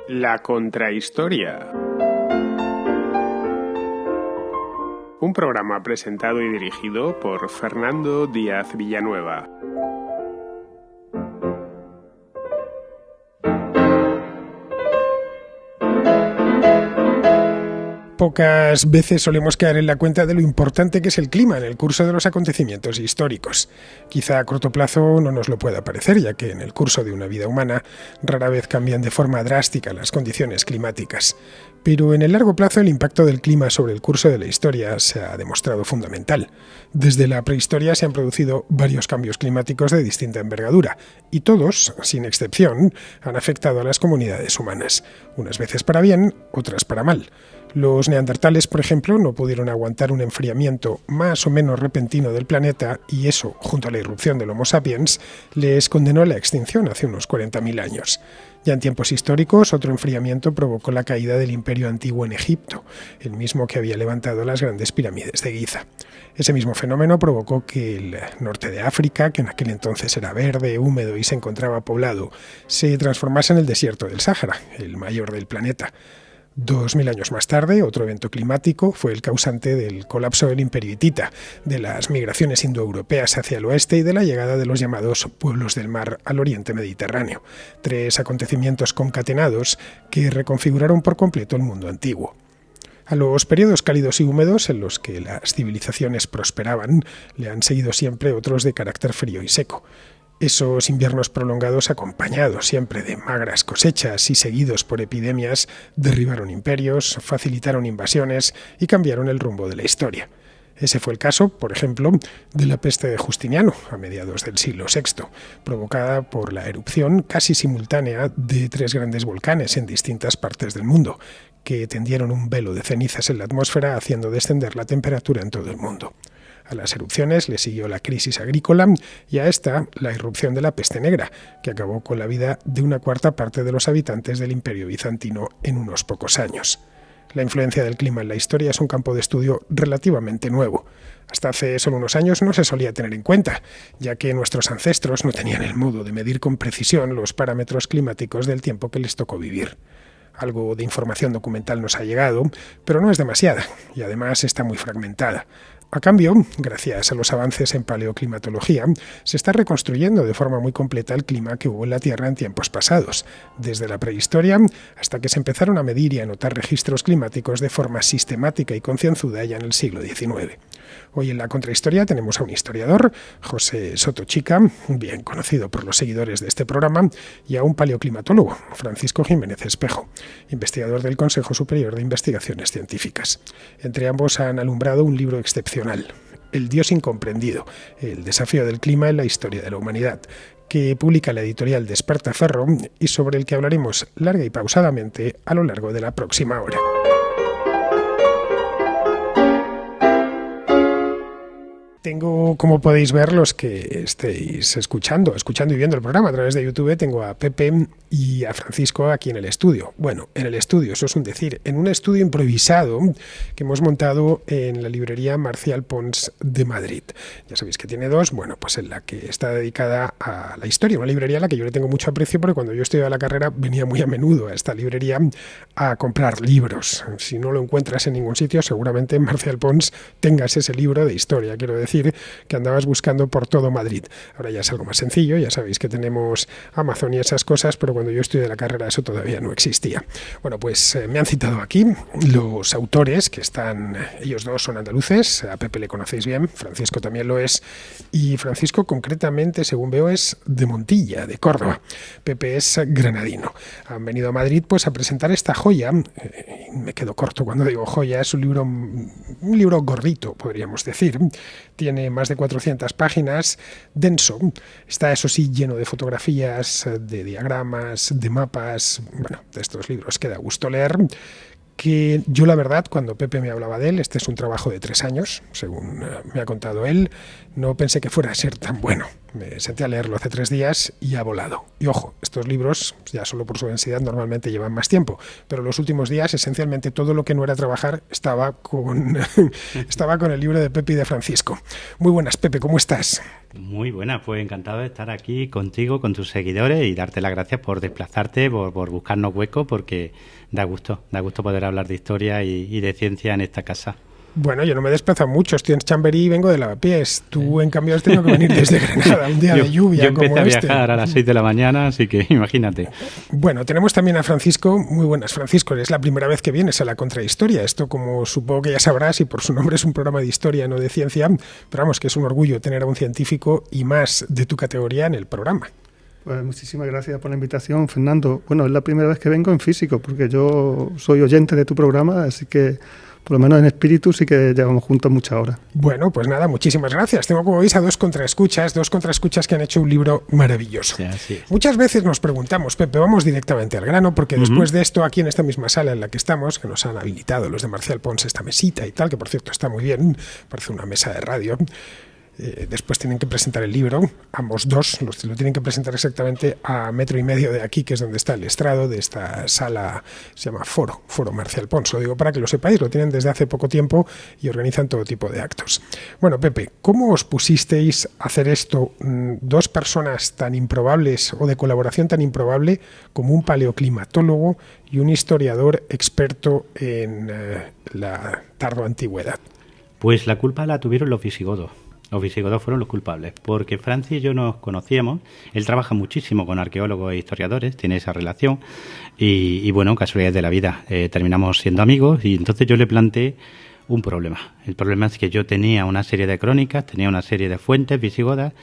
La Contrahistoria. Un programa presentado y dirigido por Fernando Díaz Villanueva. Pocas veces solemos caer en la cuenta de lo importante que es el clima en el curso de los acontecimientos históricos. Quizá a corto plazo no nos lo pueda parecer, ya que en el curso de una vida humana rara vez cambian de forma drástica las condiciones climáticas. Pero en el largo plazo el impacto del clima sobre el curso de la historia se ha demostrado fundamental. Desde la prehistoria se han producido varios cambios climáticos de distinta envergadura, y todos, sin excepción, han afectado a las comunidades humanas, unas veces para bien, otras para mal. Los neandertales, por ejemplo, no pudieron aguantar un enfriamiento más o menos repentino del planeta y eso, junto a la irrupción del Homo sapiens, les condenó a la extinción hace unos 40.000 años. Ya en tiempos históricos, otro enfriamiento provocó la caída del Imperio Antiguo en Egipto, el mismo que había levantado las grandes pirámides de Giza. Ese mismo fenómeno provocó que el norte de África, que en aquel entonces era verde, húmedo y se encontraba poblado, se transformase en el desierto del Sáhara, el mayor del planeta. 2000 años más tarde, otro evento climático fue el causante del colapso del Imperio hitita, de las migraciones indoeuropeas hacia el oeste y de la llegada de los llamados pueblos del mar al oriente mediterráneo. 3 acontecimientos concatenados que reconfiguraron por completo el mundo antiguo. A los periodos cálidos y húmedos en los que las civilizaciones prosperaban, le han seguido siempre otros de carácter frío y seco. Esos inviernos prolongados, acompañados siempre de magras cosechas y seguidos por epidemias, derribaron imperios, facilitaron invasiones y cambiaron el rumbo de la historia. Ese fue el caso, por ejemplo, de la peste de Justiniano, a mediados del siglo VI, provocada por la erupción casi simultánea de 3 grandes volcanes en distintas partes del mundo, que tendieron un velo de cenizas en la atmósfera, haciendo descender la temperatura en todo el mundo. A las erupciones le siguió la crisis agrícola y a esta la irrupción de la peste negra, que acabó con la vida de 1/4 de los habitantes del Imperio bizantino en unos pocos años. La influencia del clima en la historia es un campo de estudio relativamente nuevo. Hasta hace solo unos años no se solía tener en cuenta, ya que nuestros ancestros no tenían el modo de medir con precisión los parámetros climáticos del tiempo que les tocó vivir. Algo de información documental nos ha llegado, pero no es demasiada, y además está muy fragmentada. A cambio, gracias a los avances en paleoclimatología, se está reconstruyendo de forma muy completa el clima que hubo en la Tierra en tiempos pasados, desde la prehistoria hasta que se empezaron a medir y a anotar registros climáticos de forma sistemática y concienzuda ya en el siglo XIX. Hoy en la Contrahistoria tenemos a un historiador, José Soto Chica, bien conocido por los seguidores de este programa, y a un paleoclimatólogo, Francisco Jiménez Espejo, investigador del Consejo Superior de Investigaciones Científicas. Entre ambos han alumbrado un libro excepcional, El Dios Incomprendido, el desafío del clima en la historia de la humanidad, que publica la editorial Despertaferro y sobre el que hablaremos larga y pausadamente a lo largo de la próxima hora. Tengo, como podéis ver, los que estéis escuchando y viendo el programa a través de YouTube, tengo a Pepe y a Francisco aquí en el estudio. Bueno, en el estudio, eso es un decir, en un estudio improvisado que hemos montado en la librería Marcial Pons de Madrid. Ya sabéis que tiene 2, bueno, pues en la que está dedicada a la historia, una librería a la que yo le tengo mucho aprecio porque cuando yo estudiaba la carrera venía muy a menudo a esta librería a comprar libros. Si no lo encuentras en ningún sitio, seguramente en Marcial Pons tengas ese libro de historia, quiero decir, que andabas buscando por todo Madrid. Ahora ya es algo más sencillo, ya sabéis que tenemos Amazon y esas cosas, pero cuando yo estudié la carrera eso todavía no existía. Bueno, pues me han citado aquí los autores, que están, ellos dos son andaluces, a Pepe le conocéis bien, Francisco también lo es, y Francisco concretamente, según veo, es de Montilla, de Córdoba. Pepe es granadino. Han venido a Madrid pues a presentar esta joya, me quedo corto cuando digo joya, es un libro gordito, podríamos decir. Tiene más de 400 páginas, denso, está eso sí lleno de fotografías, de diagramas, de mapas, bueno, de estos libros que da gusto leer, que yo la verdad cuando Pepe me hablaba de él, este es un trabajo de 3 años, según me ha contado él, no pensé que fuera a ser tan bueno. Me senté a leerlo hace 3 días y ha volado. Y ojo, estos libros, ya solo por su densidad, normalmente llevan más tiempo, pero los últimos días, esencialmente todo lo que no era trabajar estaba con, estaba con el libro de Pepe y de Francisco. Muy buenas, Pepe, ¿cómo estás? Muy buena, pues encantado de estar aquí contigo, con tus seguidores, y darte las gracias por desplazarte, por buscarnos hueco, porque da gusto poder hablar de historia y de ciencia en esta casa. Bueno, yo no me he desplazado mucho, estoy en Chamberí y vengo de Lavapiés. Tú, en cambio, has tenido que venir desde Granada, un día de lluvia. Yo empecé como a viajar a las 6 de la mañana, así que imagínate. Bueno, tenemos también a Francisco. Muy buenas, Francisco. Es la primera vez que vienes a la Contrahistoria. Esto, como supongo que ya sabrás, y por su nombre es un programa de historia, no de ciencia, pero vamos, que es un orgullo tener a un científico y más de tu categoría en el programa. Pues muchísimas gracias por la invitación, Fernando. Bueno, es la primera vez que vengo en físico, porque yo soy oyente de tu programa, así que por lo menos en espíritu sí que llevamos juntos muchas horas. Bueno, pues nada, muchísimas gracias. Tengo, como veis, a dos contraescuchas que han hecho un libro maravilloso. Sí. Muchas veces nos preguntamos, Pepe, vamos directamente al grano, porque después de esto, aquí en esta misma sala en la que estamos, que nos han habilitado los de Marcial Pons esta mesita y tal, que por cierto está muy bien, parece una mesa de radio. Después tienen que presentar el libro, ambos dos, lo tienen que presentar exactamente a 1,5 metros de aquí, que es donde está el estrado de esta sala, se llama Foro Marcial Pons. Lo digo para que lo sepáis, lo tienen desde hace poco tiempo y organizan todo tipo de actos. Bueno, Pepe, ¿cómo os pusisteis a hacer esto, dos personas tan improbables o de colaboración tan improbable como un paleoclimatólogo y un historiador experto en la tardoantigüedad? Pues la culpa la tuvieron los visigodos. Los visigodos fueron los culpables, porque Francis y yo nos conocíamos. Él trabaja muchísimo con arqueólogos e historiadores, tiene esa relación, y bueno, casualidades de la vida, terminamos siendo amigos, y entonces yo le planteé un problema. El problema es que yo tenía una serie de crónicas, tenía una serie de fuentes visigodas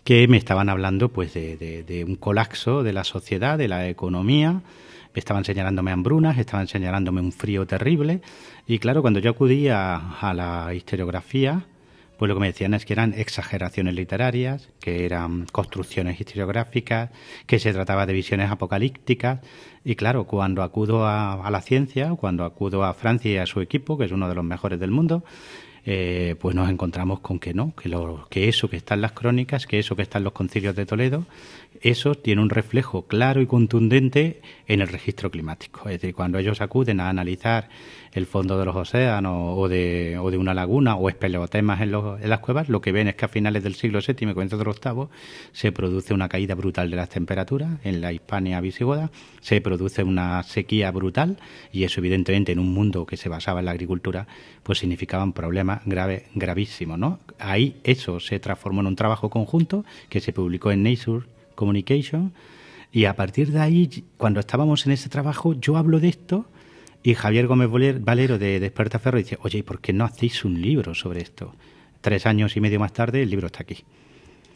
que me estaban hablando pues de un colapso de la sociedad, de la economía. Estaban señalándome hambrunas, estaban señalándome un frío terrible, y claro, cuando yo acudía a la historiografía, pues lo que me decían es que eran exageraciones literarias, que eran construcciones historiográficas, que se trataba de visiones apocalípticas. Y claro, cuando acudo a la ciencia, cuando acudo a Francia y a su equipo, que es uno de los mejores del mundo, pues nos encontramos con que no, que eso que está en las crónicas, que eso que está en los concilios de Toledo, eso tiene un reflejo claro y contundente en el registro climático. Es decir, cuando ellos acuden a analizar el fondo de los océanos o de una laguna o espeleotemas en las cuevas, lo que ven es que a finales del siglo VII y comienzos del VIII se produce una caída brutal de las temperaturas en la Hispania visigoda, se produce una sequía brutal, y eso evidentemente en un mundo que se basaba en la agricultura pues significaba un problema gravísimo, ¿no? Ahí eso se transformó en un trabajo conjunto que se publicó en Nature Communication, y a partir de ahí, cuando estábamos en ese trabajo, yo hablo de esto y Javier Gómez Valero de Despertaferro dice: oye, ¿y por qué no hacéis un libro sobre esto? 3 años y medio más tarde el libro está aquí.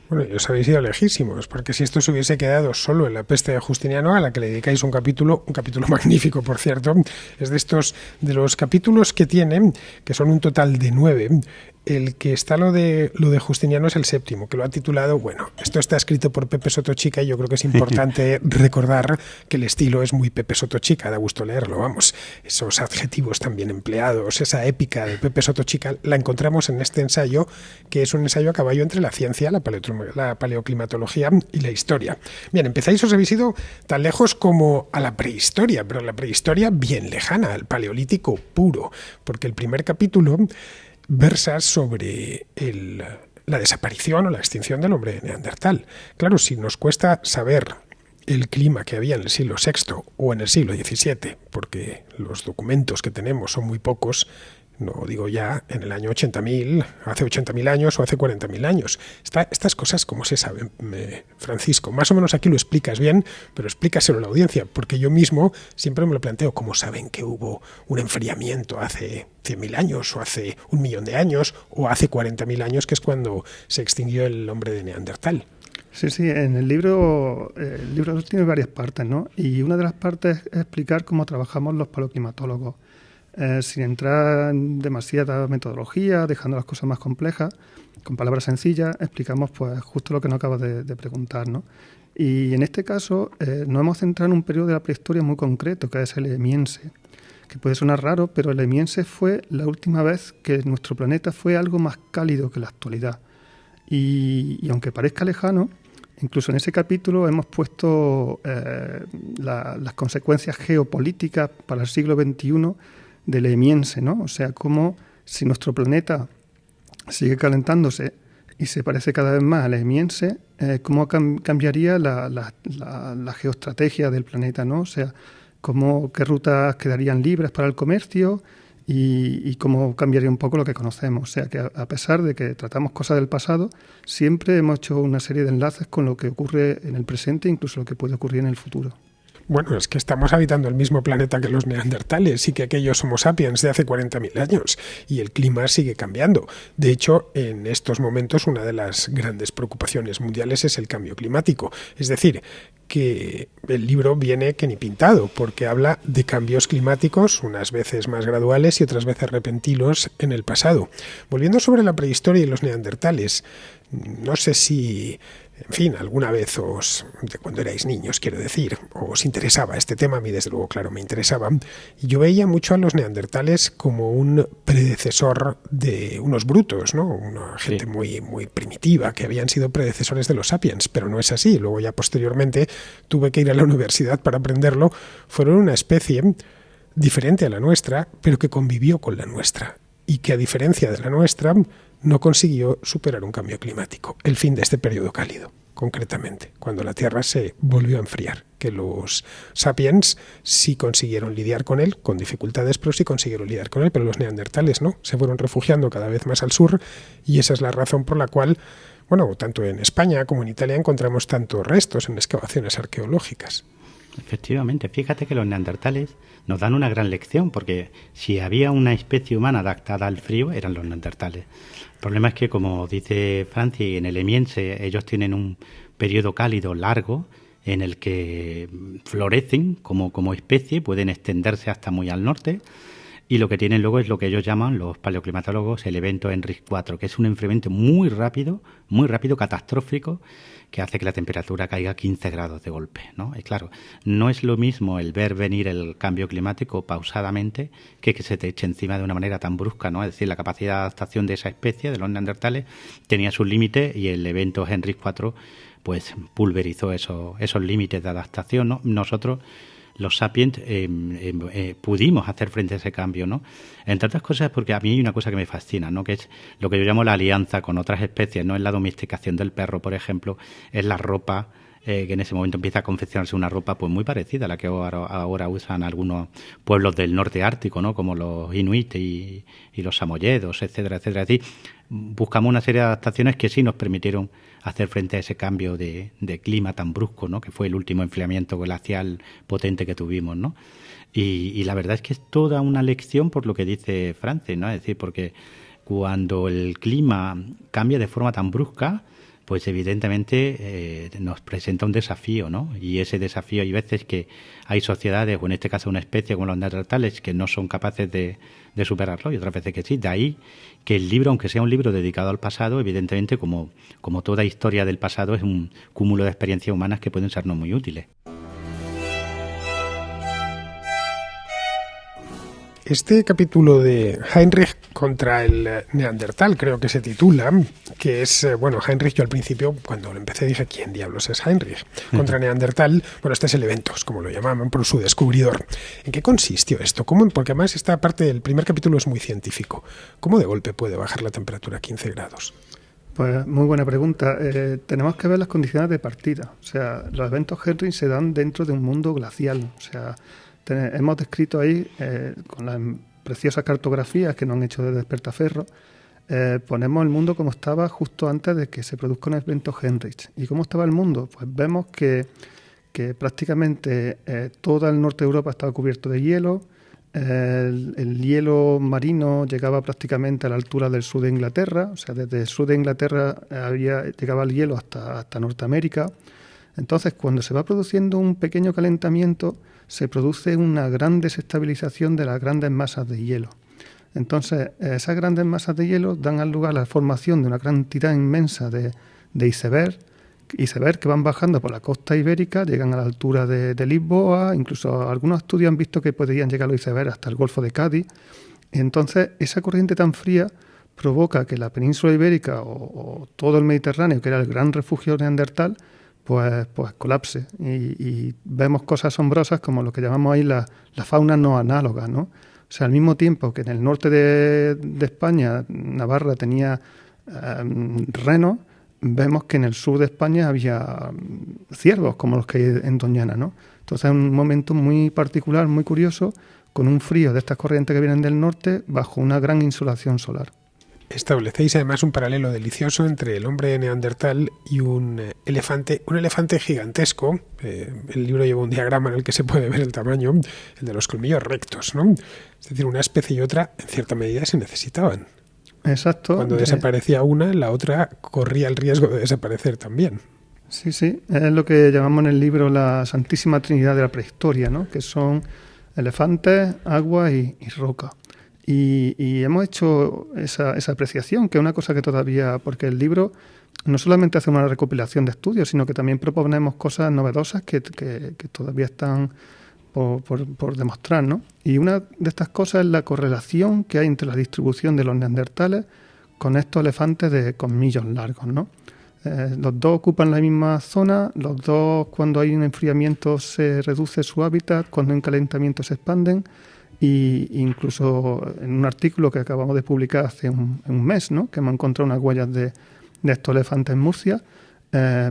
Bueno, os habéis ido lejísimos, porque si esto se hubiese quedado solo en la peste de Justiniano, a la que le dedicáis un capítulo magnífico, por cierto, es de los capítulos que tienen, que son un total de 9, el que está lo de Justiniano es el 7º, que lo ha titulado, bueno, esto está escrito por Pepe Sotochica, y yo creo que es importante recordar que el estilo es muy Pepe Sotochica, da gusto leerlo, vamos, esos adjetivos tan bien empleados, esa épica de Pepe Sotochica, la encontramos en este ensayo, que es un ensayo a caballo entre la ciencia, la paleoclimatología y la historia. Bien, empezáis, os habéis ido tan lejos como a la prehistoria, pero la prehistoria bien lejana, al paleolítico puro, porque el primer capítulo versa sobre la desaparición o la extinción del hombre de Neandertal. Claro, si nos cuesta saber el clima que había en el siglo VI o en el siglo XVII, porque los documentos que tenemos son muy pocos, no digo ya en el año 80.000, hace 80.000 años o hace 40.000 años. Estas cosas, ¿cómo se saben, Francisco? Más o menos aquí lo explicas bien, pero explícaselo a la audiencia, porque yo mismo siempre me lo planteo. ¿Cómo saben que hubo un enfriamiento hace 100.000 años, o hace 1.000.000 de años, o hace 40.000 años, que es cuando se extinguió el hombre de Neandertal? Sí, en el libro tiene varias partes, ¿no? Y una de las partes es explicar cómo trabajamos los paleoclimatólogos. Sin entrar en demasiada metodología, dejando las cosas más complejas, con palabras sencillas, explicamos pues justo lo que nos acabas de preguntar, ¿no? Y en este caso nos hemos centrado en un periodo de la prehistoria muy concreto, que es el Emiense, que puede sonar raro, pero el Emiense fue la última vez que nuestro planeta fue algo más cálido que la actualidad. Y aunque parezca lejano, incluso en ese capítulo hemos puesto las consecuencias geopolíticas para el siglo XXI del Emiense, ¿no? O sea, cómo si nuestro planeta sigue calentándose y se parece cada vez más al Emiense, cómo cambiaría la geoestrategia del planeta, ¿no? O sea, qué rutas quedarían libres para el comercio y cómo cambiaría un poco lo que conocemos. O sea, que a pesar de que tratamos cosas del pasado, siempre hemos hecho una serie de enlaces con lo que ocurre en el presente e incluso lo que puede ocurrir en el futuro. Bueno, es que estamos habitando el mismo planeta que los neandertales y que aquellos Homo sapiens de hace 40.000 años, y el clima sigue cambiando. De hecho, en estos momentos una de las grandes preocupaciones mundiales es el cambio climático. Es decir, que el libro viene que ni pintado, porque habla de cambios climáticos, unas veces más graduales y otras veces repentinos en el pasado. Volviendo sobre la prehistoria y los neandertales, no sé si, en fin, alguna vez de cuando erais niños, quiero decir, os interesaba este tema. A mí, desde luego, claro, me interesaba. Y yo veía mucho a los neandertales como un predecesor de unos brutos, ¿no? Una gente muy, muy primitiva, que habían sido predecesores de los sapiens, pero no es así. Luego ya posteriormente tuve que ir a la universidad para aprenderlo. Fueron una especie diferente a la nuestra, pero que convivió con la nuestra, y que, a diferencia de la nuestra, no consiguió superar un cambio climático, el fin de este periodo cálido, concretamente, cuando la Tierra se volvió a enfriar, que los sapiens sí consiguieron lidiar con él, con dificultades, pero sí consiguieron lidiar con él, pero los neandertales no, se fueron refugiando cada vez más al sur, y esa es la razón por la cual, bueno, tanto en España como en Italia encontramos tantos restos en excavaciones arqueológicas. Efectivamente, fíjate que los neandertales nos dan una gran lección, porque si había una especie humana adaptada al frío, eran los neandertales. El problema es que, como dice Franci, en el Emiense ellos tienen un periodo cálido largo en el que florecen como especie, pueden extenderse hasta muy al norte, y lo que tienen luego es lo que ellos llaman, los paleoclimatólogos, el evento Henry IV, que es un enfriamiento muy rápido, catastrófico, que hace que la temperatura caiga 15 grados de golpe, ¿no? Y claro, no es lo mismo el ver venir el cambio climático pausadamente que se te eche encima de una manera tan brusca, ¿no? Es decir, la capacidad de adaptación de esa especie, de los neandertales, tenía sus límites, y el evento Henry IV pues pulverizó esos límites de adaptación, ¿no? Nosotros, los sapiens, pudimos hacer frente a ese cambio, ¿no? Entre otras cosas porque a mí hay una cosa que me fascina, ¿no? Que es lo que yo llamo la alianza con otras especies, ¿no? En la domesticación del perro, por ejemplo, es la ropa, que en ese momento empieza a confeccionarse una ropa pues muy parecida a la que ahora usan algunos pueblos del norte ártico, ¿no? Como los inuit y los samoyedos, etcétera, etcétera. Es decir, buscamos una serie de adaptaciones que sí nos permitieron hacer frente a ese cambio de clima tan brusco, ¿no? Que fue el último enfriamiento glacial potente que tuvimos, ¿no? Y la verdad es que es toda una lección por lo que dice Franci, ¿no? Es decir, porque cuando el clima cambia de forma tan brusca, pues evidentemente nos presenta un desafío, ¿no? Y ese desafío, hay veces que hay sociedades, o en este caso una especie como los neandertales, que no son capaces de superarlo, y otras veces que sí. De ahí que el libro, aunque sea un libro dedicado al pasado, evidentemente, como toda historia del pasado, es un cúmulo de experiencias humanas que pueden sernos muy útiles. Este capítulo de Heinrich contra el Neandertal, creo que se titula, que es, bueno, Heinrich, yo al principio, cuando lo empecé, dije, ¿quién diablos es Heinrich? Contra Neandertal, bueno, este es el Eventos, como lo llamaban, por su descubridor. ¿En qué consistió esto? Porque además esta parte del primer capítulo es muy científico. ¿Cómo de golpe puede bajar la temperatura a 15 grados? Pues muy buena pregunta. Tenemos que ver las condiciones de partida. O sea, los eventos Heinrich se dan dentro de un mundo glacial. O sea, hemos descrito ahí, con las preciosas cartografías que nos han hecho de Despertaferro, ponemos el mundo como estaba justo antes de que se produzca un evento Heinrich. ¿Y cómo estaba el mundo? Pues vemos que prácticamente todo el norte de Europa estaba cubierto de hielo. El hielo marino llegaba prácticamente a la altura del sur de Inglaterra. O sea, desde el sur de Inglaterra llegaba el hielo hasta Norteamérica. Entonces, cuando se va produciendo un pequeño calentamiento, se produce una gran desestabilización de las grandes masas de hielo. Entonces, esas grandes masas de hielo dan lugar a la formación de una cantidad inmensa de icebergs que van bajando por la costa ibérica, llegan a la altura de Lisboa, incluso algunos estudios han visto que podrían llegar los icebergs hasta el Golfo de Cádiz. Entonces, esa corriente tan fría provoca que la península ibérica o todo el Mediterráneo, que era el gran refugio neandertal, pues colapse. Y vemos cosas asombrosas como lo que llamamos ahí la fauna no análoga, ¿no? O sea, al mismo tiempo que en el norte de España, Navarra tenía renos, vemos que en el sur de España había ciervos como los que hay en Doñana, ¿no? Entonces es un momento muy particular, muy curioso, con un frío de estas corrientes que vienen del norte bajo una gran insolación solar. Establecéis además un paralelo delicioso entre el hombre neandertal y un elefante gigantesco. El libro lleva un diagrama en el que se puede ver el tamaño, el de los colmillos rectos, ¿no? Es decir, una especie y otra en cierta medida se necesitaban. Exacto. Cuando desaparecía una, la otra corría el riesgo de desaparecer también. Sí, es lo que llamamos en el libro la Santísima Trinidad de la Prehistoria, ¿no? Que son elefantes, agua y roca. Y hemos hecho esa apreciación, que es una cosa que todavía, porque el libro no solamente hace una recopilación de estudios, sino que también proponemos cosas novedosas que todavía están por demostrar, ¿no? Y una de estas cosas es la correlación que hay entre la distribución de los neandertales con estos elefantes de colmillos largos, ¿no? Los dos ocupan la misma zona, los dos cuando hay un enfriamiento se reduce su hábitat, cuando hay un calentamiento se expanden. Y incluso en un artículo que acabamos de publicar hace un mes, ¿no? Que hemos encontrado unas huellas de estos elefantes en Murcia,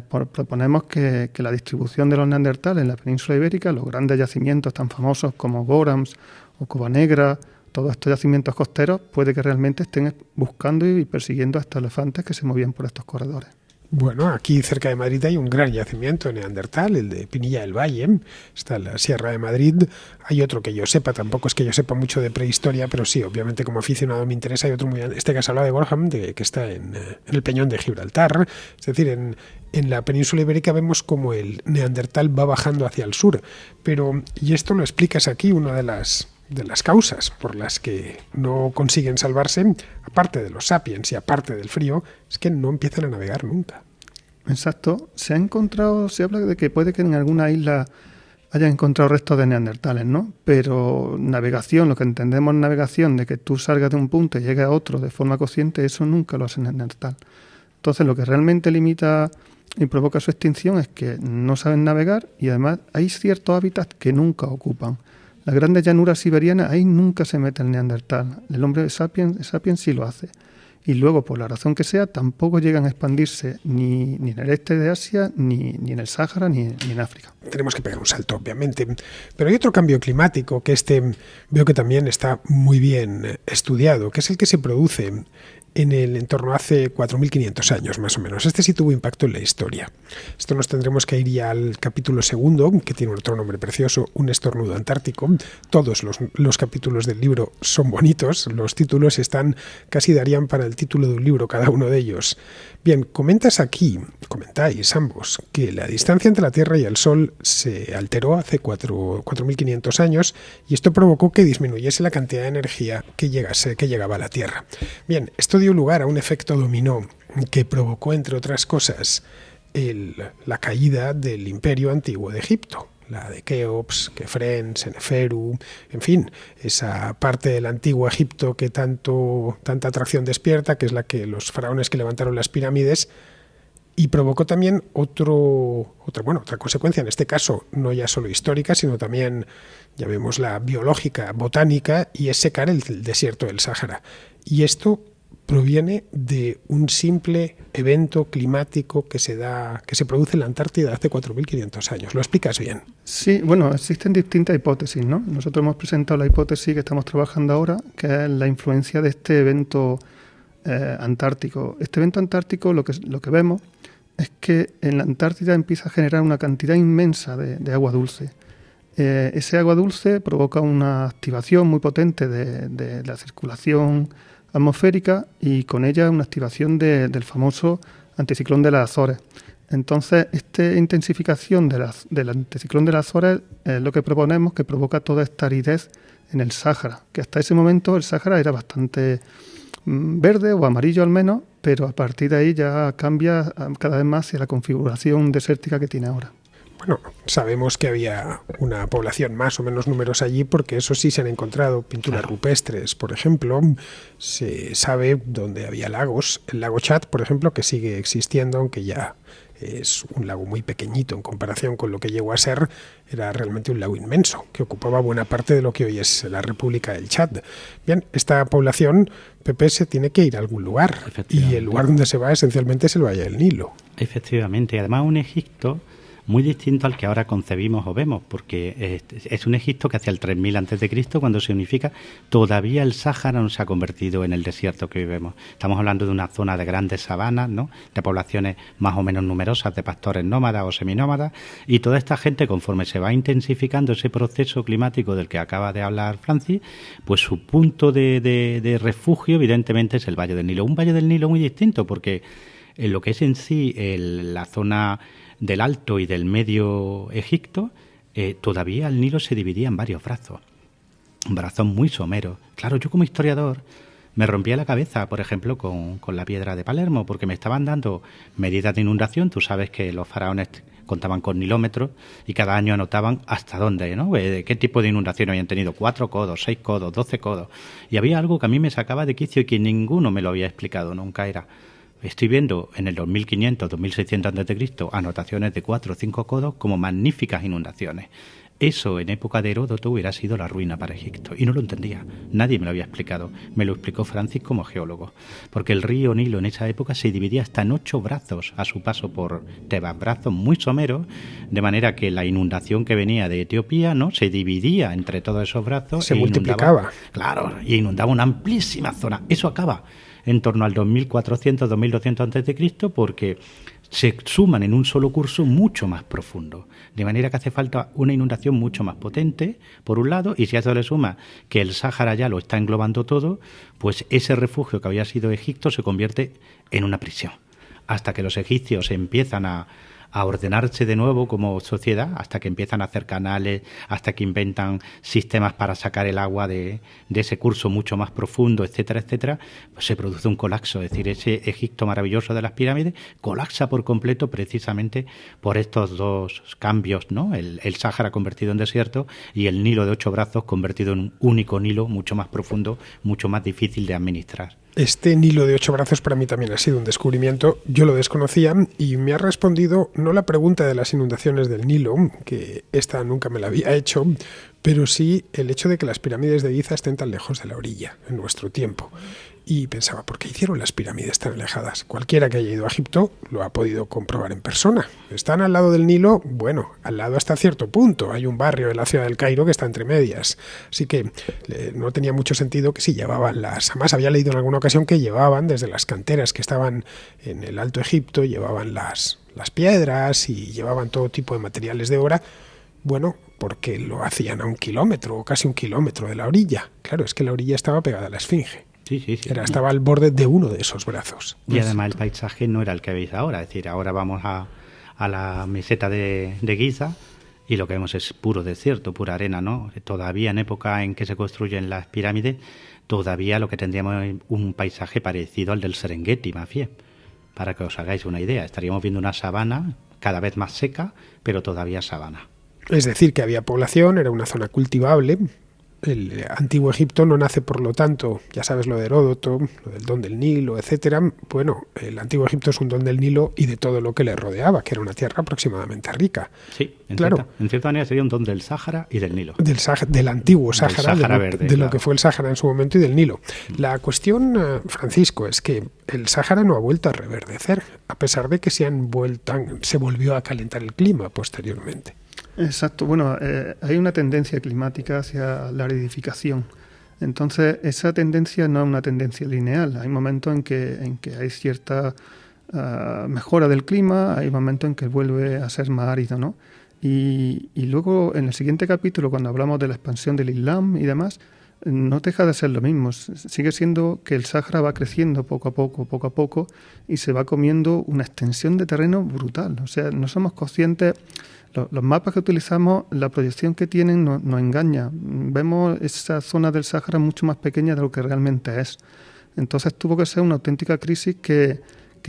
proponemos que la distribución de los neandertales en la península ibérica, los grandes yacimientos tan famosos como Gorams o Cova Negra, todos estos yacimientos costeros, puede que realmente estén buscando y persiguiendo a estos elefantes que se movían por estos corredores. Bueno, aquí cerca de Madrid hay un gran yacimiento neandertal, el de Pinilla del Valle, está en la Sierra de Madrid. Hay otro que yo sepa, tampoco es que yo sepa mucho de prehistoria, pero sí, obviamente como aficionado me interesa. Hay otro muy grande, que has hablado de Gorham, que está en el Peñón de Gibraltar. Es decir, en la península ibérica vemos como el neandertal va bajando hacia el sur. Pero, y esto lo explicas aquí, una de las causas por las que no consiguen salvarse, aparte de los sapiens y aparte del frío, es que no empiezan a navegar nunca. Exacto. Se habla de que puede que en alguna isla hayan encontrado restos de neandertales, ¿no? Pero navegación, lo que entendemos navegación, de que tú salgas de un punto y llegues a otro de forma consciente, eso nunca lo hace neandertal. Entonces, lo que realmente limita y provoca su extinción es que no saben navegar y además hay ciertos hábitats que nunca ocupan. Las grandes llanuras siberianas, ahí nunca se mete el neandertal. El hombre sapiens sí lo hace. Y luego, por la razón que sea, tampoco llegan a expandirse ni en el este de Asia, ni en el Sáhara, ni en África. Tenemos que pegar un salto, obviamente. Pero hay otro cambio climático que veo que también está muy bien estudiado, que es el que se produce en el entorno hace 4.500 años, más o menos. Este sí tuvo impacto en la historia. Esto nos tendremos que ir ya al capítulo segundo, que tiene otro nombre precioso, Un estornudo antártico. Todos los capítulos del libro son bonitos, los títulos casi darían para el título de un libro cada uno de ellos. Bien, comentáis ambos, que la distancia entre la Tierra y el Sol se alteró hace 4.500 años y esto provocó que disminuyese la cantidad de energía que llegaba a la Tierra. Bien, esto dio lugar a un efecto dominó que provocó, entre otras cosas, la caída del imperio antiguo de Egipto, la de Keops, Kefren, Seneferu, en fin, esa parte del antiguo Egipto que tanta atracción despierta, que es la que los faraones que levantaron las pirámides, y provocó también otra consecuencia, en este caso no ya solo histórica, sino también, ya vemos, la biológica, botánica, y es secar el desierto del Sáhara. Y esto proviene de un simple evento climático que se produce en la Antártida hace 4.500 años. ¿Lo explicas bien? Sí, bueno, existen distintas hipótesis, ¿no? Nosotros hemos presentado la hipótesis que estamos trabajando ahora, que es la influencia de este evento antártico. Este evento antártico, lo que vemos es que en la Antártida empieza a generar una cantidad inmensa de agua dulce. Ese agua dulce provoca una activación muy potente de la circulación atmosférica y con ella una activación del famoso anticiclón de las Azores. Entonces, esta intensificación del anticiclón de las Azores es lo que proponemos, que provoca toda esta aridez en el Sáhara, que hasta ese momento el Sáhara era bastante verde o amarillo al menos, pero a partir de ahí ya cambia cada vez más hacia la configuración desértica que tiene ahora. Bueno, sabemos que había una población más o menos numerosa allí porque eso sí se han encontrado pinturas rupestres, por ejemplo. Se sabe dónde había lagos. El lago Chad, por ejemplo, que sigue existiendo, aunque ya es un lago muy pequeñito en comparación con lo que llegó a ser, era realmente un lago inmenso, que ocupaba buena parte de lo que hoy es la República del Chad. Bien, esta población, Pepe, se tiene que ir a algún lugar, y el lugar donde se va esencialmente es el Valle del Nilo. Efectivamente, además un Egipto muy distinto al que ahora concebimos o vemos, porque es un Egipto que hacia el 3000 a.C., cuando se unifica, todavía el Sáhara no se ha convertido en el desierto que hoy vemos. Estamos hablando de una zona de grandes sabanas, ¿no?, de poblaciones más o menos numerosas de pastores nómadas o seminómadas, y toda esta gente, conforme se va intensificando ese proceso climático del que acaba de hablar Francis, pues su punto de refugio evidentemente es el Valle del Nilo. Un Valle del Nilo muy distinto, porque en lo que es en sí la zona del Alto y del Medio Egipto, todavía el Nilo se dividía en varios brazos muy someros. Claro, yo como historiador me rompía la cabeza, por ejemplo, con la piedra de Palermo, porque me estaban dando medidas de inundación. Tú sabes que los faraones contaban con nilómetros y cada año anotaban hasta dónde, ¿no?, qué tipo de inundación habían tenido, 4 codos, 6 codos, 12 codos. Y había algo que a mí me sacaba de quicio y que ninguno me lo había explicado nunca. Estoy viendo en el 2500, 2600 a.C. anotaciones de 4 o 5 codos como magníficas inundaciones. Eso en época de Heródoto hubiera sido la ruina para Egipto, y no lo entendía. Nadie me lo había explicado. Me lo explicó Francis como geólogo, porque el río Nilo en esa época se dividía hasta en 8 brazos a su paso por Tebas, brazos muy someros, de manera que la inundación que venía de Etiopía, ¿no?, se dividía entre todos esos brazos. Se multiplicaba. Claro, y inundaba una amplísima zona. Eso acaba en torno al 2400, 2200 a.C., porque se suman en un solo curso mucho más profundo, de manera que hace falta una inundación mucho más potente, por un lado, y si a eso le suma que el Sáhara ya lo está englobando todo, pues ese refugio que había sido Egipto se convierte en una prisión, hasta que los egipcios empiezan a ordenarse de nuevo como sociedad, hasta que empiezan a hacer canales, hasta que inventan sistemas para sacar el agua de ese curso mucho más profundo, etcétera, etcétera. Pues se produce un colapso, es decir, ese Egipto maravilloso de las pirámides colapsa por completo precisamente por estos dos cambios, ¿no? El Sáhara convertido en desierto y el Nilo de 8 brazos convertido en un único Nilo mucho más profundo, mucho más difícil de administrar. Este Nilo de 8 brazos para mí también ha sido un descubrimiento. Yo lo desconocía y me ha respondido no la pregunta de las inundaciones del Nilo, que esta nunca me la había hecho, pero sí el hecho de que las pirámides de Giza estén tan lejos de la orilla en nuestro tiempo. Y pensaba, ¿por qué hicieron las pirámides tan alejadas? Cualquiera que haya ido a Egipto lo ha podido comprobar en persona. ¿Están al lado del Nilo? Bueno, al lado hasta cierto punto. Hay un barrio de la ciudad del Cairo que está entre medias. Así que no tenía mucho sentido que si llevaban Además, había leído en alguna ocasión que llevaban desde las canteras que estaban en el Alto Egipto, llevaban las piedras y llevaban todo tipo de materiales de obra. Bueno, porque lo hacían a 1 kilómetro o casi 1 kilómetro de la orilla. Claro, es que la orilla estaba pegada a la Esfinge. Sí. Estaba al borde de uno de esos brazos. Y además el paisaje no era el que veis ahora. Es decir, ahora vamos a la meseta de Giza y lo que vemos es puro desierto, pura arena, ¿no? Todavía en época en que se construyen las pirámides, todavía lo que tendríamos es un paisaje parecido al del Serengeti, más bien. Para que os hagáis una idea, estaríamos viendo una sabana cada vez más seca, pero todavía sabana. Es decir, que había población, era una zona cultivable. El antiguo Egipto no nace, por lo tanto, ya sabes lo de Heródoto, lo del don del Nilo, etcétera. Bueno, el antiguo Egipto es un don del Nilo y de todo lo que le rodeaba, que era una tierra aproximadamente rica. Sí, en cierta manera sería un don del Sáhara y del Nilo. Del antiguo Sáhara, de lo que fue el Sáhara en su momento y del Nilo. La cuestión, Francisco, es que el Sáhara no ha vuelto a reverdecer, a pesar de que se volvió a calentar el clima posteriormente. Exacto. Bueno, hay una tendencia climática hacia la aridificación. Entonces, esa tendencia no es una tendencia lineal. Hay momentos en que hay cierta mejora del clima, hay momentos en que vuelve a ser más árido, ¿no? Y luego, en el siguiente capítulo, cuando hablamos de la expansión del Islam y demás, no deja de ser lo mismo. Sigue siendo que el Sáhara va creciendo poco a poco, y se va comiendo una extensión de terreno brutal. O sea, no somos conscientes. Los mapas que utilizamos, la proyección que tienen nos engaña. Vemos esa zona del Sáhara mucho más pequeña de lo que realmente es. Entonces tuvo que ser una auténtica crisis que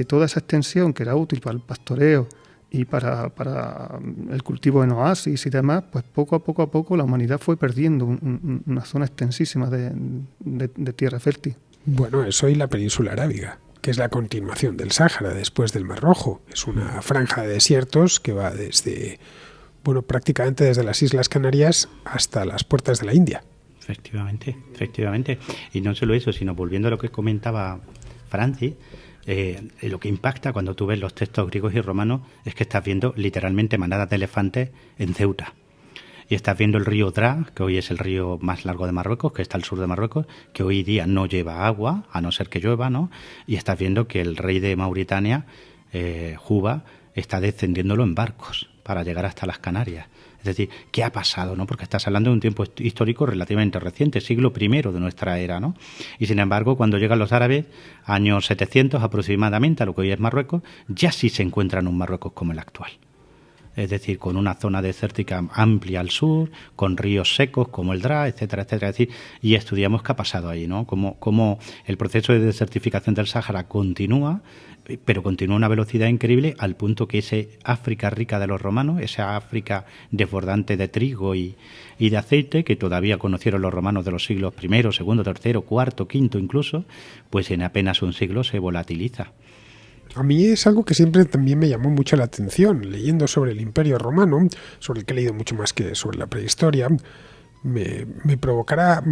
toda esa extensión que era útil para el pastoreo y para el cultivo en oasis y demás, pues poco a poco la humanidad fue perdiendo una zona extensísima de tierra fértil. Bueno, eso y la península arábiga, que es la continuación del Sáhara después del Mar Rojo. Es una franja de desiertos que va desde, bueno, prácticamente desde las Islas Canarias hasta las puertas de la India. Efectivamente. Y no solo eso, sino volviendo a lo que comentaba Francis, lo que impacta cuando tú ves los textos griegos y romanos es que estás viendo literalmente manadas de elefantes en Ceuta. Y estás viendo el río Dra, que hoy es el río más largo de Marruecos, que está al sur de Marruecos, que hoy día no lleva agua, a no ser que llueva, ¿no? Y estás viendo que el rey de Mauritania, Juba, está descendiéndolo en barcos para llegar hasta las Canarias. Es decir, ¿qué ha pasado, no? Porque estás hablando de un tiempo histórico relativamente reciente, siglo I de nuestra era, ¿no? Y sin embargo, cuando llegan los árabes, años 700 aproximadamente, a lo que hoy es Marruecos, ya sí se encuentran un Marruecos como el actual. Es decir, con una zona desértica amplia al sur, con ríos secos como el Dra, etcétera, etcétera. Es decir, y estudiamos qué ha pasado ahí, ¿no? Cómo el proceso de desertificación del Sáhara continúa, pero continúa a una velocidad increíble al punto que esa África rica de los romanos, esa África desbordante de trigo y de aceite que todavía conocieron los romanos de los siglos I, II, III, IV, V incluso, pues en apenas un siglo se volatiliza. A mí es algo que siempre también me llamó mucho la atención, leyendo sobre el Imperio Romano, sobre el que he leído mucho más que sobre la prehistoria, me provocaba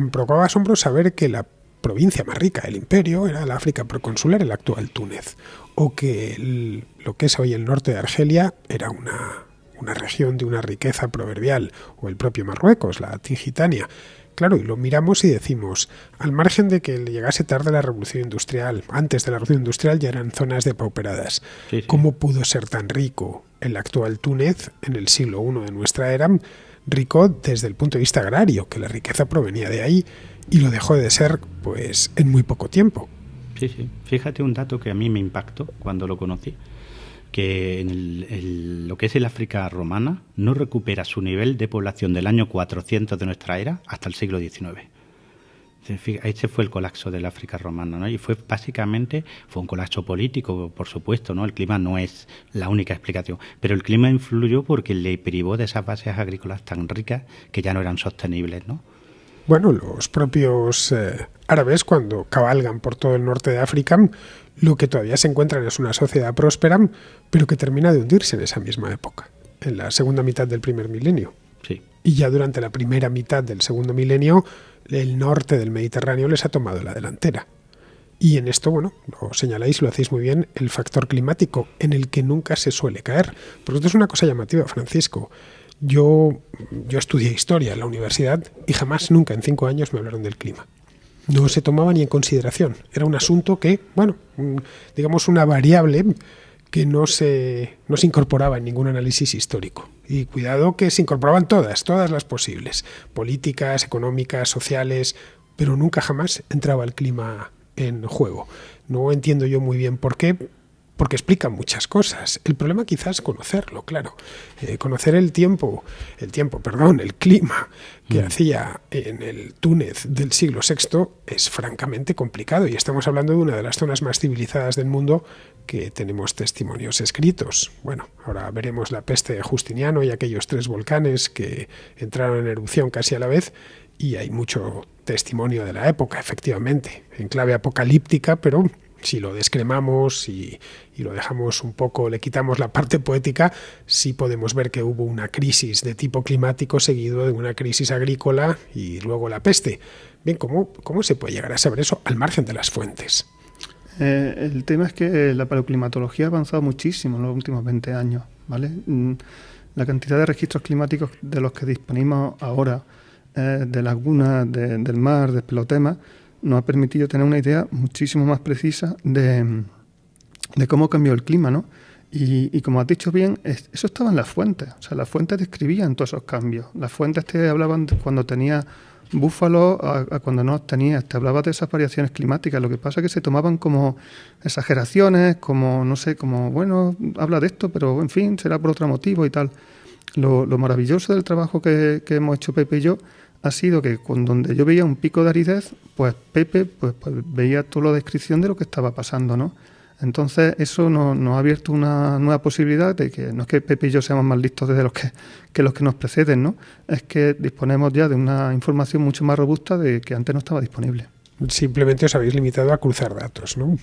asombro saber que la provincia más rica del imperio era la África proconsular, el actual Túnez, o que lo que es hoy el norte de Argelia era una región de una riqueza proverbial, o el propio Marruecos, la Tingitania. Claro, y lo miramos y decimos, al margen de que le llegase tarde la revolución industrial, antes de la revolución industrial ya eran zonas depauperadas. Sí. ¿Cómo pudo ser tan rico el actual Túnez en el siglo I de nuestra era? Rico desde el punto de vista agrario, que la riqueza provenía de ahí y lo dejó de ser pues en muy poco tiempo. Sí. Fíjate un dato que a mí me impactó cuando lo conocí, que en lo que es el África romana no recupera su nivel de población del año 400 de nuestra era hasta el siglo XIX. Ese fue el colapso del África romana, ¿no? Y fue un colapso político, por supuesto, ¿no? El clima no es la única explicación, pero el clima influyó porque le privó de esas bases agrícolas tan ricas que ya no eran sostenibles, ¿no? Bueno, los propios árabes, cuando cabalgan por todo el norte de África, lo que todavía se encuentran es una sociedad próspera, pero que termina de hundirse en esa misma época, en la segunda mitad del primer milenio. Sí. Y ya durante la primera mitad del segundo milenio, el norte del Mediterráneo les ha tomado la delantera. Y en esto, bueno, lo señaláis, lo hacéis muy bien, el factor climático, en el que nunca se suele caer. Porque esto es una cosa llamativa, Francisco. Yo estudié historia en la universidad y jamás, nunca en 5 años me hablaron del clima. No se tomaba ni en consideración. Era un asunto que, bueno, digamos una variable que no se incorporaba en ningún análisis histórico. Y cuidado que se incorporaban todas las posibles, políticas, económicas, sociales, pero nunca jamás entraba el clima en juego. No entiendo yo muy bien por qué, porque explica muchas cosas. El problema quizás es conocerlo, claro. Conocer el clima que hacía en el Túnez del siglo VI es francamente complicado, y estamos hablando de una de las zonas más civilizadas del mundo que tenemos testimonios escritos. Bueno, ahora veremos la peste de Justiniano y aquellos 3 volcanes que entraron en erupción casi a la vez, y hay mucho testimonio de la época, efectivamente, en clave apocalíptica, pero si lo descremamos y lo dejamos un poco, le quitamos la parte poética, sí podemos ver que hubo una crisis de tipo climático seguido de una crisis agrícola y luego la peste. Bien, ¿cómo se puede llegar a saber eso al margen de las fuentes? El tema es que la paleoclimatología ha avanzado muchísimo en los últimos 20 años, ¿vale? La cantidad de registros climáticos de los que disponimos ahora, de lagunas, del mar, de pelotemas, nos ha permitido tener una idea muchísimo más precisa de cómo cambió el clima, ¿no? Y como has dicho bien, eso estaba en las fuentes. O sea, las fuentes describían todos esos cambios. Las fuentes te hablaban de cuando tenía búfalos a cuando no tenía. Te hablaba de esas variaciones climáticas. Lo que pasa es que se tomaban como exageraciones, como, no sé, como, bueno, habla de esto, pero en fin, será por otro motivo y tal. Lo maravilloso del trabajo que hemos hecho Pepe y yo ha sido que donde yo veía un pico de aridez, pues Pepe pues veía toda la descripción de lo que estaba pasando, ¿no? Entonces, eso nos ha abierto una nueva posibilidad de que no es que Pepe y yo seamos más listos de los que nos preceden, ¿no? Es que disponemos ya de una información mucho más robusta de que antes no estaba disponible. Simplemente os habéis limitado a cruzar datos, ¿no?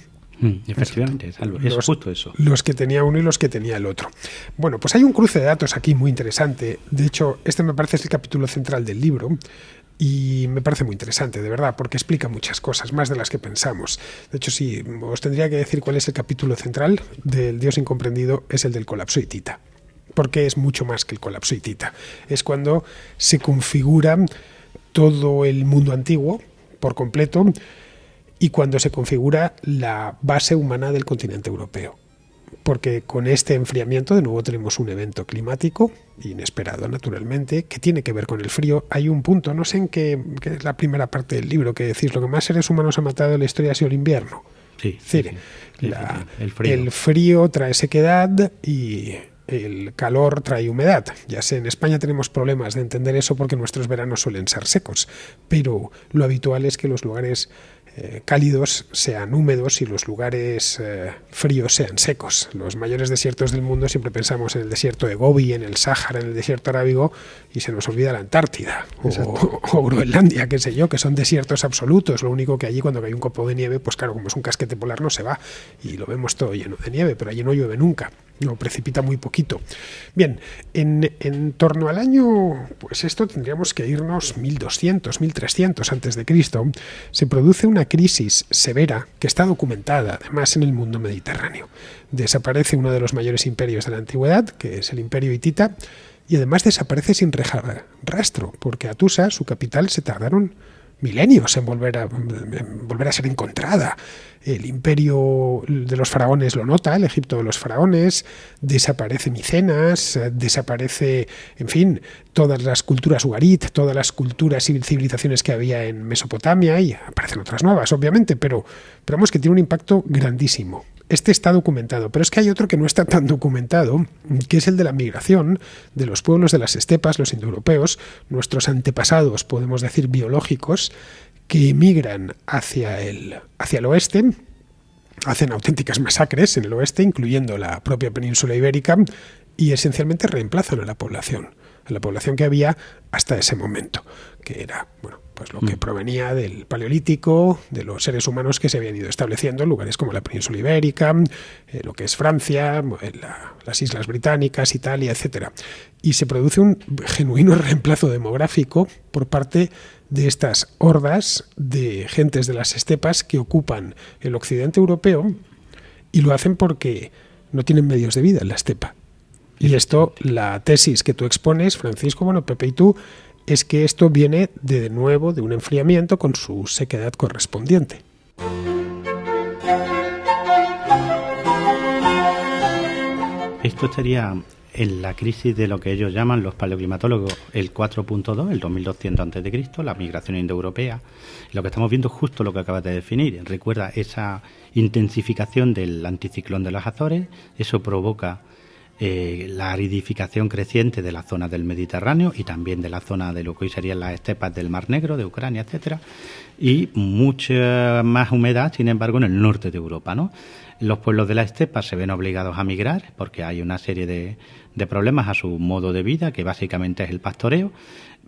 Efectivamente, es justo eso. Los que tenía uno y los que tenía el otro. Bueno, pues hay un cruce de datos aquí muy interesante. De hecho, este me parece es el capítulo central del libro. Y me parece muy interesante, de verdad, porque explica muchas cosas, más de las que pensamos. De hecho, si os tendría que decir cuál es el capítulo central del Dios incomprendido, es el del colapso hitita. Porque es mucho más que el colapso hitita. Es cuando se configura todo el mundo antiguo por completo y cuando se configura la base humana del continente europeo. Porque con este enfriamiento de nuevo tenemos un evento climático inesperado, naturalmente, que tiene que ver con el frío. Hay un punto, no sé en qué es la primera parte del libro, que decís, lo que más seres humanos ha matado en la historia ha sido el invierno. Sí, es decir, el frío trae sequedad y el calor trae humedad. Ya sé, en España tenemos problemas de entender eso porque nuestros veranos suelen ser secos, pero lo habitual es que los lugares cálidos sean húmedos y los lugares fríos sean secos. Los mayores desiertos del mundo siempre pensamos en el desierto de Gobi, en el Sáhara, en el desierto arábigo, y se nos olvida la Antártida o Groenlandia, qué sé yo, que son desiertos absolutos. Lo único que allí cuando hay un copo de nieve, pues claro, como es un casquete polar no se va y lo vemos todo lleno de nieve, pero allí no llueve nunca, no precipita muy poquito. Bien, en torno al año, pues esto tendríamos que irnos 1200, 1300 antes de Cristo, se produce una crisis severa que está documentada además en el mundo mediterráneo. Desaparece uno de los mayores imperios de la antigüedad, que es el imperio hitita, y además desaparece sin dejar rastro, porque Atusa, su capital, se tardaron milenios en volver a ser encontrada. El imperio de los faraones lo nota, el Egipto de los faraones, desaparece Micenas, desaparece, en fin, todas las culturas ugarit, todas las culturas y civilizaciones que había en Mesopotamia, y aparecen otras nuevas, obviamente, pero vamos, que tiene un impacto grandísimo. Este está documentado, pero es que hay otro que no está tan documentado, que es el de la migración de los pueblos de las estepas, los indoeuropeos, nuestros antepasados, podemos decir, biológicos, que emigran hacia el oeste, hacen auténticas masacres en el oeste, incluyendo la propia península ibérica, y esencialmente reemplazan a la población que había hasta ese momento, que era, bueno, pues lo que provenía del Paleolítico, de los seres humanos que se habían ido estableciendo en lugares como la península ibérica, lo que es Francia, las Islas Británicas, Italia, etcétera. Y se produce un genuino reemplazo demográfico por parte de estas hordas de gentes de las estepas que ocupan el occidente europeo, y lo hacen porque no tienen medios de vida en la estepa. Y esto, la tesis que tú expones, Francisco, bueno, Pepe y tú, es que esto viene de nuevo de un enfriamiento con su sequedad correspondiente. Esto estaría en la crisis de lo que ellos llaman los paleoclimatólogos el 4.2, el 2200 a.C., la migración indoeuropea. Lo que estamos viendo es justo lo que acabas de definir. Recuerda esa intensificación del anticiclón de las Azores, eso provoca la aridificación creciente de la zona del Mediterráneo y también de la zona de lo que hoy serían las estepas del Mar Negro, de Ucrania, etcétera, y mucha más humedad, sin embargo, en el norte de Europa, ¿no? Los pueblos de la estepa se ven obligados a migrar porque hay una serie de problemas a su modo de vida, que básicamente es el pastoreo,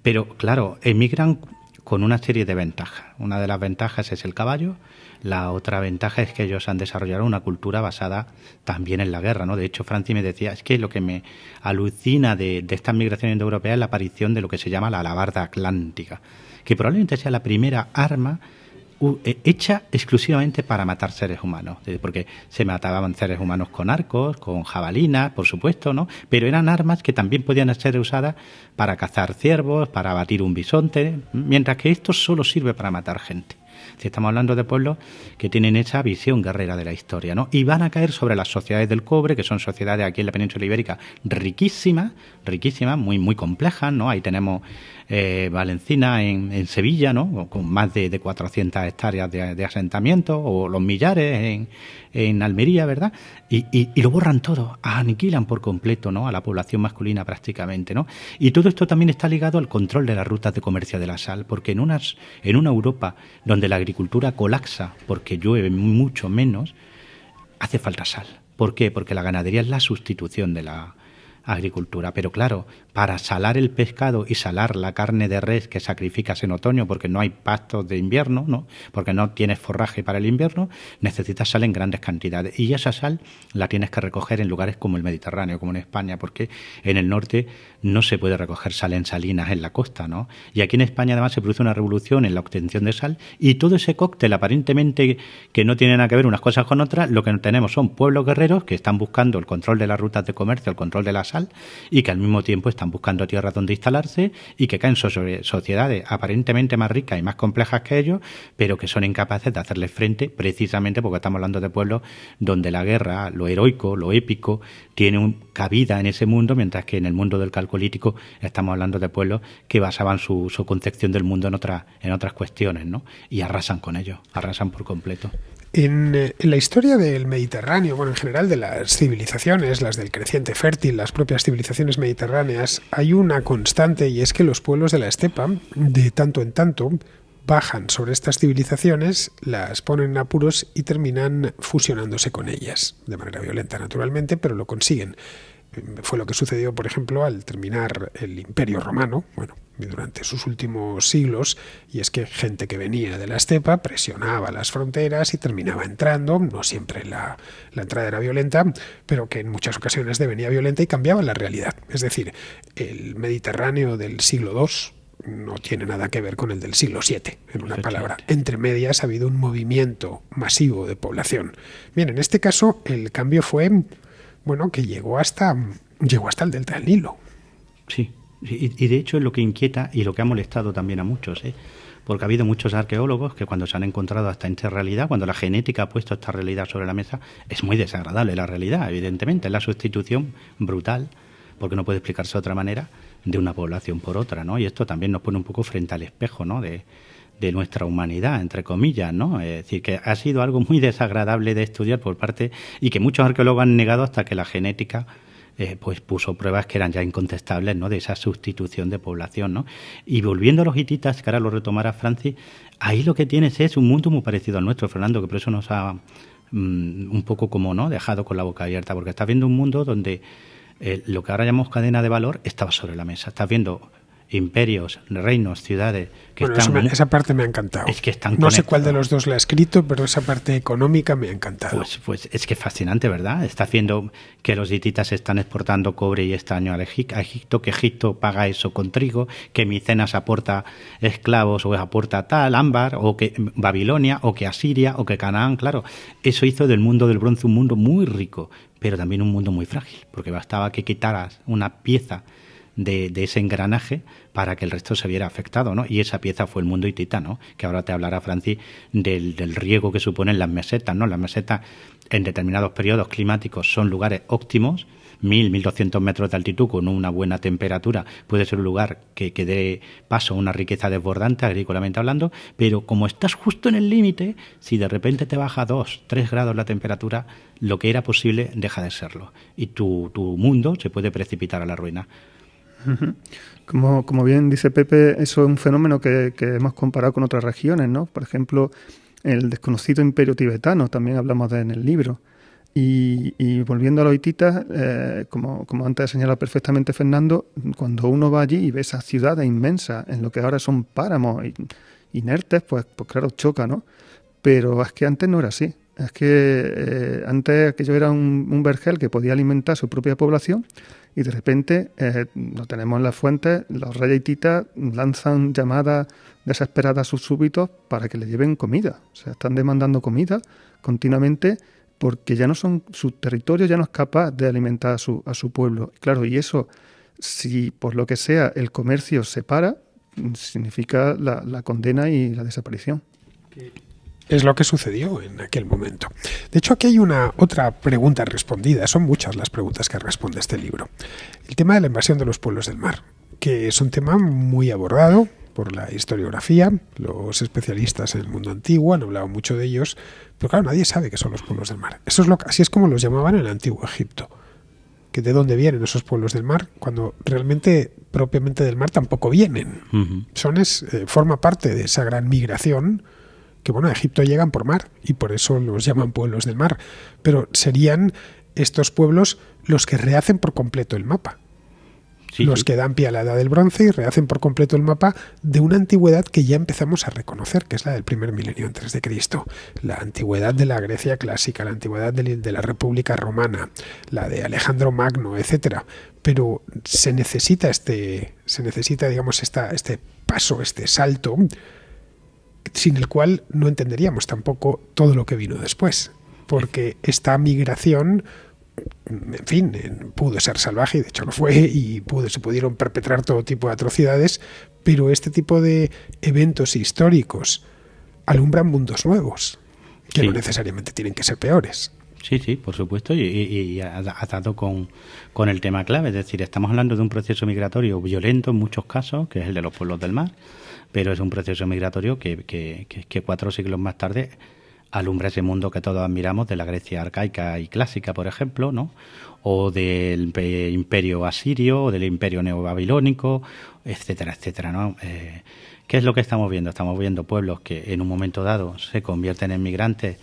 pero claro, emigran con una serie de ventajas. Una de las ventajas es el caballo. La otra ventaja es que ellos han desarrollado una cultura basada también en la guerra, ¿no? De hecho, Franci me decía, es que lo que me alucina de esta migración indoeuropea es la aparición de lo que se llama la alabarda atlántica, que probablemente sea la primera arma hecha exclusivamente para matar seres humanos, porque se mataban seres humanos con arcos, con jabalinas, por supuesto, ¿no? Pero eran armas que también podían ser usadas para cazar ciervos, para abatir un bisonte, mientras que esto solo sirve para matar gente. Si estamos hablando de pueblos que tienen esa visión guerrera de la historia, ¿no? Y van a caer sobre las sociedades del cobre, que son sociedades aquí en la península ibérica riquísimas, muy, muy complejas, ¿no? Ahí tenemos Valencina en Sevilla, ¿no? Con más de 400 hectáreas de asentamiento, o los Millares en Almería, ¿verdad? Y lo borran todo, aniquilan por completo, ¿no? A la población masculina prácticamente, ¿no? Y todo esto también está ligado al control de las rutas de comercio de la sal, porque en una Europa donde la agricultura colapsa porque llueve mucho menos, hace falta sal. ¿Por qué? Porque la ganadería es la sustitución de la agricultura. Pero claro, para salar el pescado y salar la carne de res que sacrificas en otoño porque no hay pastos de invierno, ¿no? Porque no tienes forraje para el invierno, necesitas sal en grandes cantidades. Y esa sal la tienes que recoger en lugares como el Mediterráneo, como en España, porque en el norte no se puede recoger sal en salinas en la costa, ¿no? Y aquí en España además se produce una revolución en la obtención de sal y todo ese cóctel aparentemente que no tiene nada que ver unas cosas con otras, lo que tenemos son pueblos guerreros que están buscando el control de las rutas de comercio, el control de la sal y que al mismo tiempo están buscando tierras donde instalarse y que caen sobre sociedades aparentemente más ricas y más complejas que ellos, pero que son incapaces de hacerles frente precisamente porque estamos hablando de pueblos donde la guerra, lo heroico, lo épico, tiene cabida en ese mundo, mientras que en el mundo del calcolítico estamos hablando de pueblos que basaban su concepción del mundo en otras cuestiones, ¿no? Y arrasan con ello, arrasan por completo. En la historia del Mediterráneo, bueno, en general de las civilizaciones, las del creciente fértil, las propias civilizaciones mediterráneas, hay una constante y es que los pueblos de la estepa, de tanto en tanto, bajan sobre estas civilizaciones, las ponen en apuros y terminan fusionándose con ellas, de manera violenta naturalmente, pero lo consiguen. Fue lo que sucedió, por ejemplo, al terminar el Imperio Romano, bueno, durante sus últimos siglos, y es que gente que venía de la estepa presionaba las fronteras y terminaba entrando, no siempre la entrada era violenta, pero que en muchas ocasiones devenía violenta y cambiaba la realidad. Es decir, el Mediterráneo del siglo II no tiene nada que ver con el del siglo VII, en una palabra. Entre medias ha habido un movimiento masivo de población. Bien, en este caso el cambio fue, bueno, que llegó hasta el delta del Nilo. Sí, y de hecho es lo que inquieta y lo que ha molestado también a muchos, porque ha habido muchos arqueólogos que cuando se han encontrado hasta esta realidad, cuando la genética ha puesto esta realidad sobre la mesa, es muy desagradable la realidad, evidentemente, es la sustitución brutal, porque no puede explicarse de otra manera, de una población por otra, ¿no? Y esto también nos pone un poco frente al espejo, ¿no?, de nuestra humanidad, entre comillas, ¿no? Es decir, que ha sido algo muy desagradable de estudiar por parte, y que muchos arqueólogos han negado hasta que la genética pues puso pruebas que eran ya incontestables, ¿no?, de esa sustitución de población, ¿no? Y volviendo a los hititas, que ahora lo retomará Francis, ahí lo que tienes es un mundo muy parecido al nuestro, Fernando, que por eso nos ha un poco como, ¿no?, dejado con la boca abierta, porque estás viendo un mundo donde lo que ahora llamamos cadena de valor estaba sobre la mesa. Estás viendo imperios, reinos, ciudades que están... Esa parte me ha encantado. Es que están no sé cuál de los dos la ha escrito, pero esa parte económica me ha encantado. Pues es que es fascinante, ¿verdad? Está viendo que los hititas están exportando cobre y estaño a Egipto, que Egipto paga eso con trigo, que Micenas aporta esclavos o aporta tal, ámbar, o que Babilonia, o que Asiria, o que Canaán. Claro, eso hizo del mundo del bronce un mundo muy rico, pero también un mundo muy frágil, porque bastaba que quitaras una pieza de ese engranaje para que el resto se viera afectado, ¿no? Y esa pieza fue el mundo hitita, ¿no? Que ahora te hablará Francis del riego que suponen las mesetas, ¿no? Las mesetas en determinados periodos climáticos son lugares óptimos, 1.200 metros de altitud con una buena temperatura, puede ser un lugar que dé paso a una riqueza desbordante agrícolamente hablando, pero como estás justo en el límite, si de repente te baja 2-3 grados la temperatura, lo que era posible deja de serlo y tu mundo se puede precipitar a la ruina. Como bien dice Pepe, eso es un fenómeno que hemos comparado con otras regiones, ¿no? Por ejemplo, el desconocido imperio tibetano, también hablamos de en el libro. Y volviendo a los hititas, como antes ha señalado perfectamente Fernando, cuando uno va allí y ve esas ciudades inmensas, en lo que ahora son páramos inertes, pues claro, choca, ¿no? Pero es que antes no era así. Es que antes aquello era un vergel que podía alimentar su propia población y de repente, lo tenemos en las fuentes, los reyes hititas lanzan llamadas desesperadas a sus súbditos para que le lleven comida. O sea, están demandando comida continuamente porque ya no son, su territorio ya no es capaz de alimentar a su pueblo. Claro, y eso, si por lo que sea el comercio se para, significa la condena y la desaparición. Es lo que sucedió en aquel momento. De hecho, aquí hay otra pregunta respondida. Son muchas las preguntas que responde este libro. El tema de la invasión de los pueblos del mar, que es un tema muy abordado por la historiografía. Los especialistas en el mundo antiguo han hablado mucho de ellos, pero claro, nadie sabe qué son los pueblos del mar. Así es como los llamaban en el antiguo Egipto. Que de dónde vienen esos pueblos del mar, cuando realmente propiamente del mar tampoco vienen. Uh-huh. Forma parte de esa gran migración que bueno, a Egipto llegan por mar y por eso los llaman pueblos del mar, pero serían estos pueblos los que rehacen por completo el mapa. Sí, los que dan pie a la Edad del Bronce y rehacen por completo el mapa de una antigüedad que ya empezamos a reconocer, que es la del primer milenio antes de Cristo, la antigüedad de la Grecia clásica, la antigüedad de la República Romana, la de Alejandro Magno, etcétera. Pero se necesita digamos, este paso, este salto, sin el cual no entenderíamos tampoco todo lo que vino después, porque esta migración, en fin, pudo ser salvaje, y de hecho lo fue, y se pudieron perpetrar todo tipo de atrocidades, pero este tipo de eventos históricos alumbran mundos nuevos, que sí, no necesariamente tienen que ser peores. Sí, sí, por supuesto, y ha dado con el tema clave, es decir, estamos hablando de un proceso migratorio violento en muchos casos, que es el de los pueblos del mar, pero es un proceso migratorio que 4 siglos más tarde alumbra ese mundo que todos admiramos de la Grecia arcaica y clásica, por ejemplo, ¿no? O del imperio asirio, o del imperio neobabilónico, etcétera, etcétera, ¿no? ¿Qué es lo que estamos viendo? Estamos viendo pueblos que en un momento dado se convierten en migrantes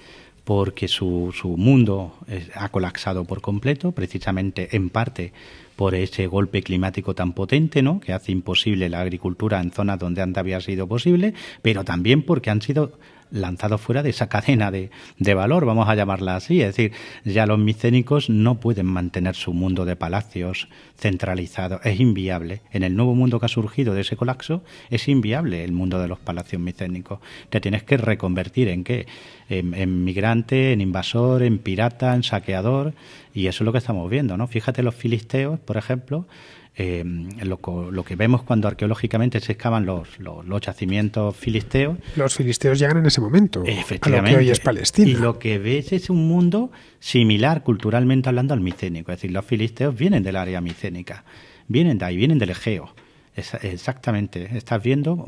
porque su mundo ha colapsado por completo, precisamente en parte por ese golpe climático tan potente, ¿no?, que hace imposible la agricultura en zonas donde antes había sido posible, pero también porque han sido lanzados fuera de esa cadena de valor, vamos a llamarla así. Es decir, ya los micénicos no pueden mantener su mundo de palacios centralizados. Es inviable. En el nuevo mundo que ha surgido de ese colapso, es inviable el mundo de los palacios micénicos. Te tienes que reconvertir ¿en qué? En migrante, en invasor, en pirata, en saqueador, y eso es lo que estamos viendo, ¿no? Fíjate los filisteos, por ejemplo, lo que vemos cuando arqueológicamente se excavan los yacimientos filisteos. Los filisteos llegan en ese momento a lo que hoy es Palestina. Y lo que ves es un mundo similar culturalmente hablando al micénico. Es decir, los filisteos vienen del área micénica, vienen de ahí, vienen del Egeo. Exactamente, estás viendo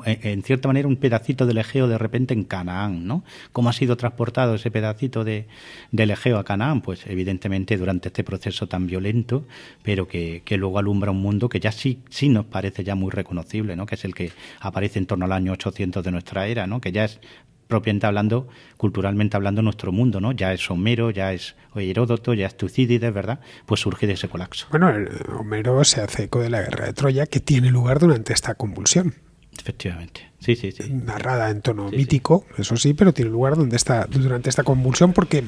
en cierta manera un pedacito del Egeo de repente en Canaán, ¿no? ¿Cómo ha sido transportado ese pedacito del Egeo a Canaán? Pues evidentemente durante este proceso tan violento, pero que luego alumbra un mundo que ya sí nos parece ya muy reconocible, ¿no? Que es el que aparece en torno al año 800 de nuestra era, ¿no? Que ya es propiamente hablando, culturalmente hablando, nuestro mundo, ¿no? Ya es Homero, ya es Heródoto, ya es Tucídides, ¿verdad? Pues surge de ese colapso. Bueno, Homero se hace eco de la guerra de Troya, que tiene lugar durante esta convulsión. Efectivamente, sí. Narrada en tono mítico, eso sí, pero tiene lugar durante esta convulsión, porque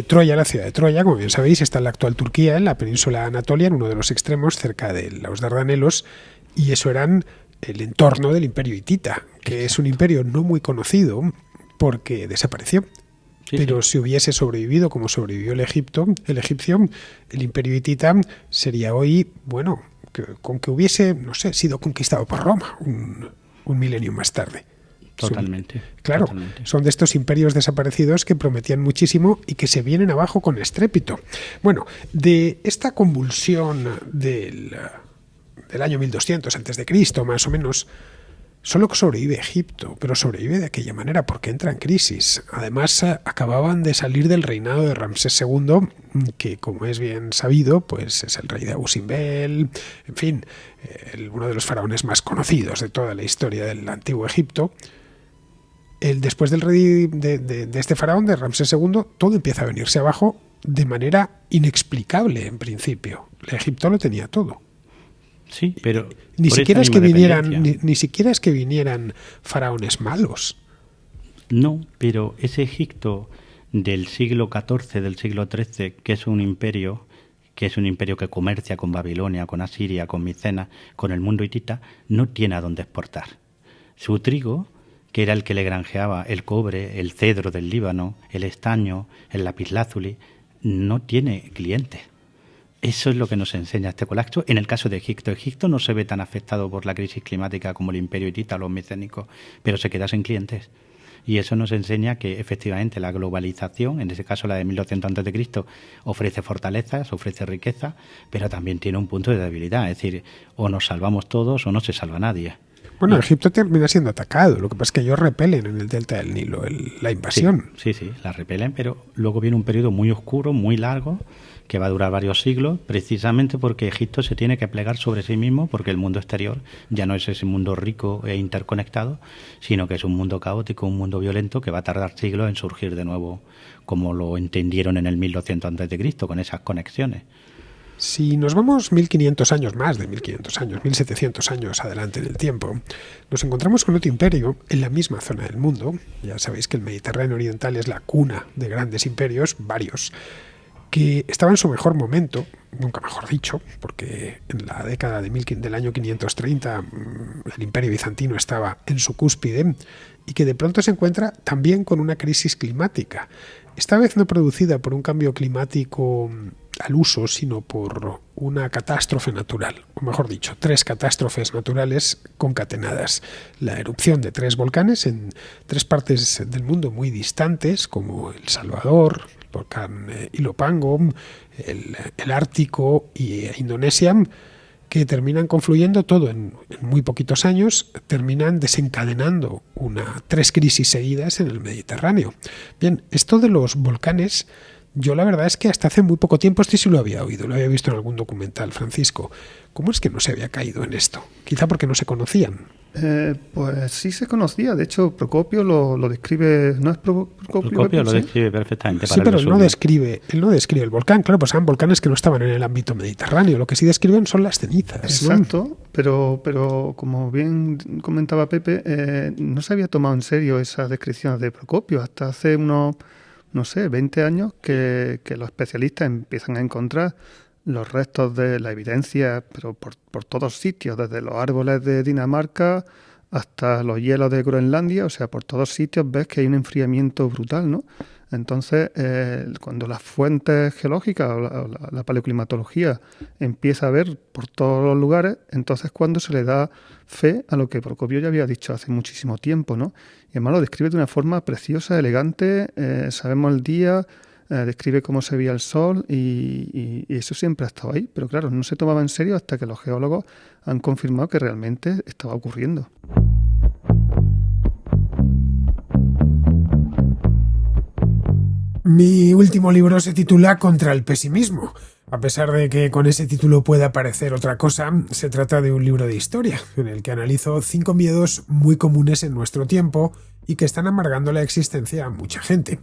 Troya, la ciudad de Troya, como bien sabéis, está en la actual Turquía, en la península Anatolia, en uno de los extremos, cerca de los Dardanelos, y eso eran el entorno del imperio hitita, que es un imperio no muy conocido porque desapareció. Pero si hubiese sobrevivido como sobrevivió el egipcio, el imperio hitita sería hoy, bueno, con que hubiese, no sé, sido conquistado por Roma un milenio más tarde. Totalmente. Claro, totalmente. Son de estos imperios desaparecidos que prometían muchísimo y que se vienen abajo con estrépito. Bueno, de esta convulsión del año 1200 a.C., más o menos, solo sobrevive Egipto, pero sobrevive de aquella manera porque entra en crisis. Además, acababan de salir del reinado de Ramsés II, que, como es bien sabido, pues es el rey de Abu Simbel, en fin, uno de los faraones más conocidos de toda la historia del antiguo Egipto. Después del rey de este faraón, de Ramsés II, todo empieza a venirse abajo de manera inexplicable, en principio. Egipto lo tenía todo. Sí, pero ni siquiera es que vinieran faraones malos. No, pero ese Egipto del siglo XIV, del siglo XIII, que es un imperio que comercia con Babilonia, con Asiria, con Micena, con el mundo hitita, no tiene a dónde exportar. Su trigo, que era el que le granjeaba el cobre, el cedro del Líbano, el estaño, el lapislázuli, no tiene clientes. Eso es lo que nos enseña este colapso. En el caso de Egipto, Egipto no se ve tan afectado por la crisis climática como el imperio hitita o los micénicos, pero se queda sin clientes. Y eso nos enseña que efectivamente la globalización, en ese caso la de 1200 a.C., ofrece fortalezas, ofrece riqueza, pero también tiene un punto de debilidad. Es decir, o nos salvamos todos o no se salva nadie. Bueno, Egipto termina siendo atacado, lo que pasa es que ellos repelen en el delta del Nilo la invasión. Sí, la repelen, pero luego viene un periodo muy oscuro, muy largo, que va a durar varios siglos, precisamente porque Egipto se tiene que plegar sobre sí mismo, porque el mundo exterior ya no es ese mundo rico e interconectado, sino que es un mundo caótico, un mundo violento que va a tardar siglos en surgir de nuevo, como lo entendieron en el 1200 a.C., con esas conexiones. Si nos vamos 1500 años más de 1500 años, 1700 años adelante en el tiempo, nos encontramos con otro imperio en la misma zona del mundo. Ya sabéis que el Mediterráneo oriental es la cuna de grandes imperios, varios, que estaba en su mejor momento, nunca mejor dicho, porque en la década del año 530 el imperio bizantino estaba en su cúspide y que de pronto se encuentra también con una crisis climática, esta vez no producida por un cambio climático al uso, sino por una catástrofe natural, o mejor dicho, 3 catástrofes naturales concatenadas. La erupción de 3 volcanes en 3 partes del mundo muy distantes, como El Salvador, el volcán Ilopango, el Ártico y Indonesia, que terminan confluyendo todo en muy poquitos años, terminan desencadenando 3 crisis seguidas en el Mediterráneo. Bien, esto de los volcanes, yo la verdad es que hasta hace muy poco tiempo sí lo había oído, lo había visto en algún documental. Francisco, ¿cómo es que no se había caído en esto? Quizá porque no se conocían. Pues sí se conocía, de hecho Procopio lo describe, ¿no es Procopio lo describe perfectamente. Sí, pero él no describe el volcán, claro, pues eran volcanes que no estaban en el ámbito mediterráneo, lo que sí describen son las cenizas. Exacto, ¿no? pero como bien comentaba Pepe, no se había tomado en serio esa descripción de Procopio hasta hace unos, 20 años que los especialistas empiezan a encontrar los restos de la evidencia, pero por todos sitios, desde los árboles de Dinamarca hasta los hielos de Groenlandia, o sea, por todos sitios ves que hay un enfriamiento brutal, ¿no? Entonces, cuando las fuentes geológicas o la paleoclimatología empieza a ver por todos los lugares, entonces cuando se le da fe a lo que Procopio ya había dicho hace muchísimo tiempo, ¿no? Y además lo describe de una forma preciosa, elegante, sabemos el día, describe cómo se veía el sol y eso siempre ha estado ahí, pero claro, no se tomaba en serio hasta que los geólogos han confirmado que realmente estaba ocurriendo. Mi último libro se titula Contra el pesimismo. A pesar de que con ese título pueda parecer otra cosa, se trata de un libro de historia, en el que analizo 5 miedos muy comunes en nuestro tiempo y que están amargando la existencia a mucha gente.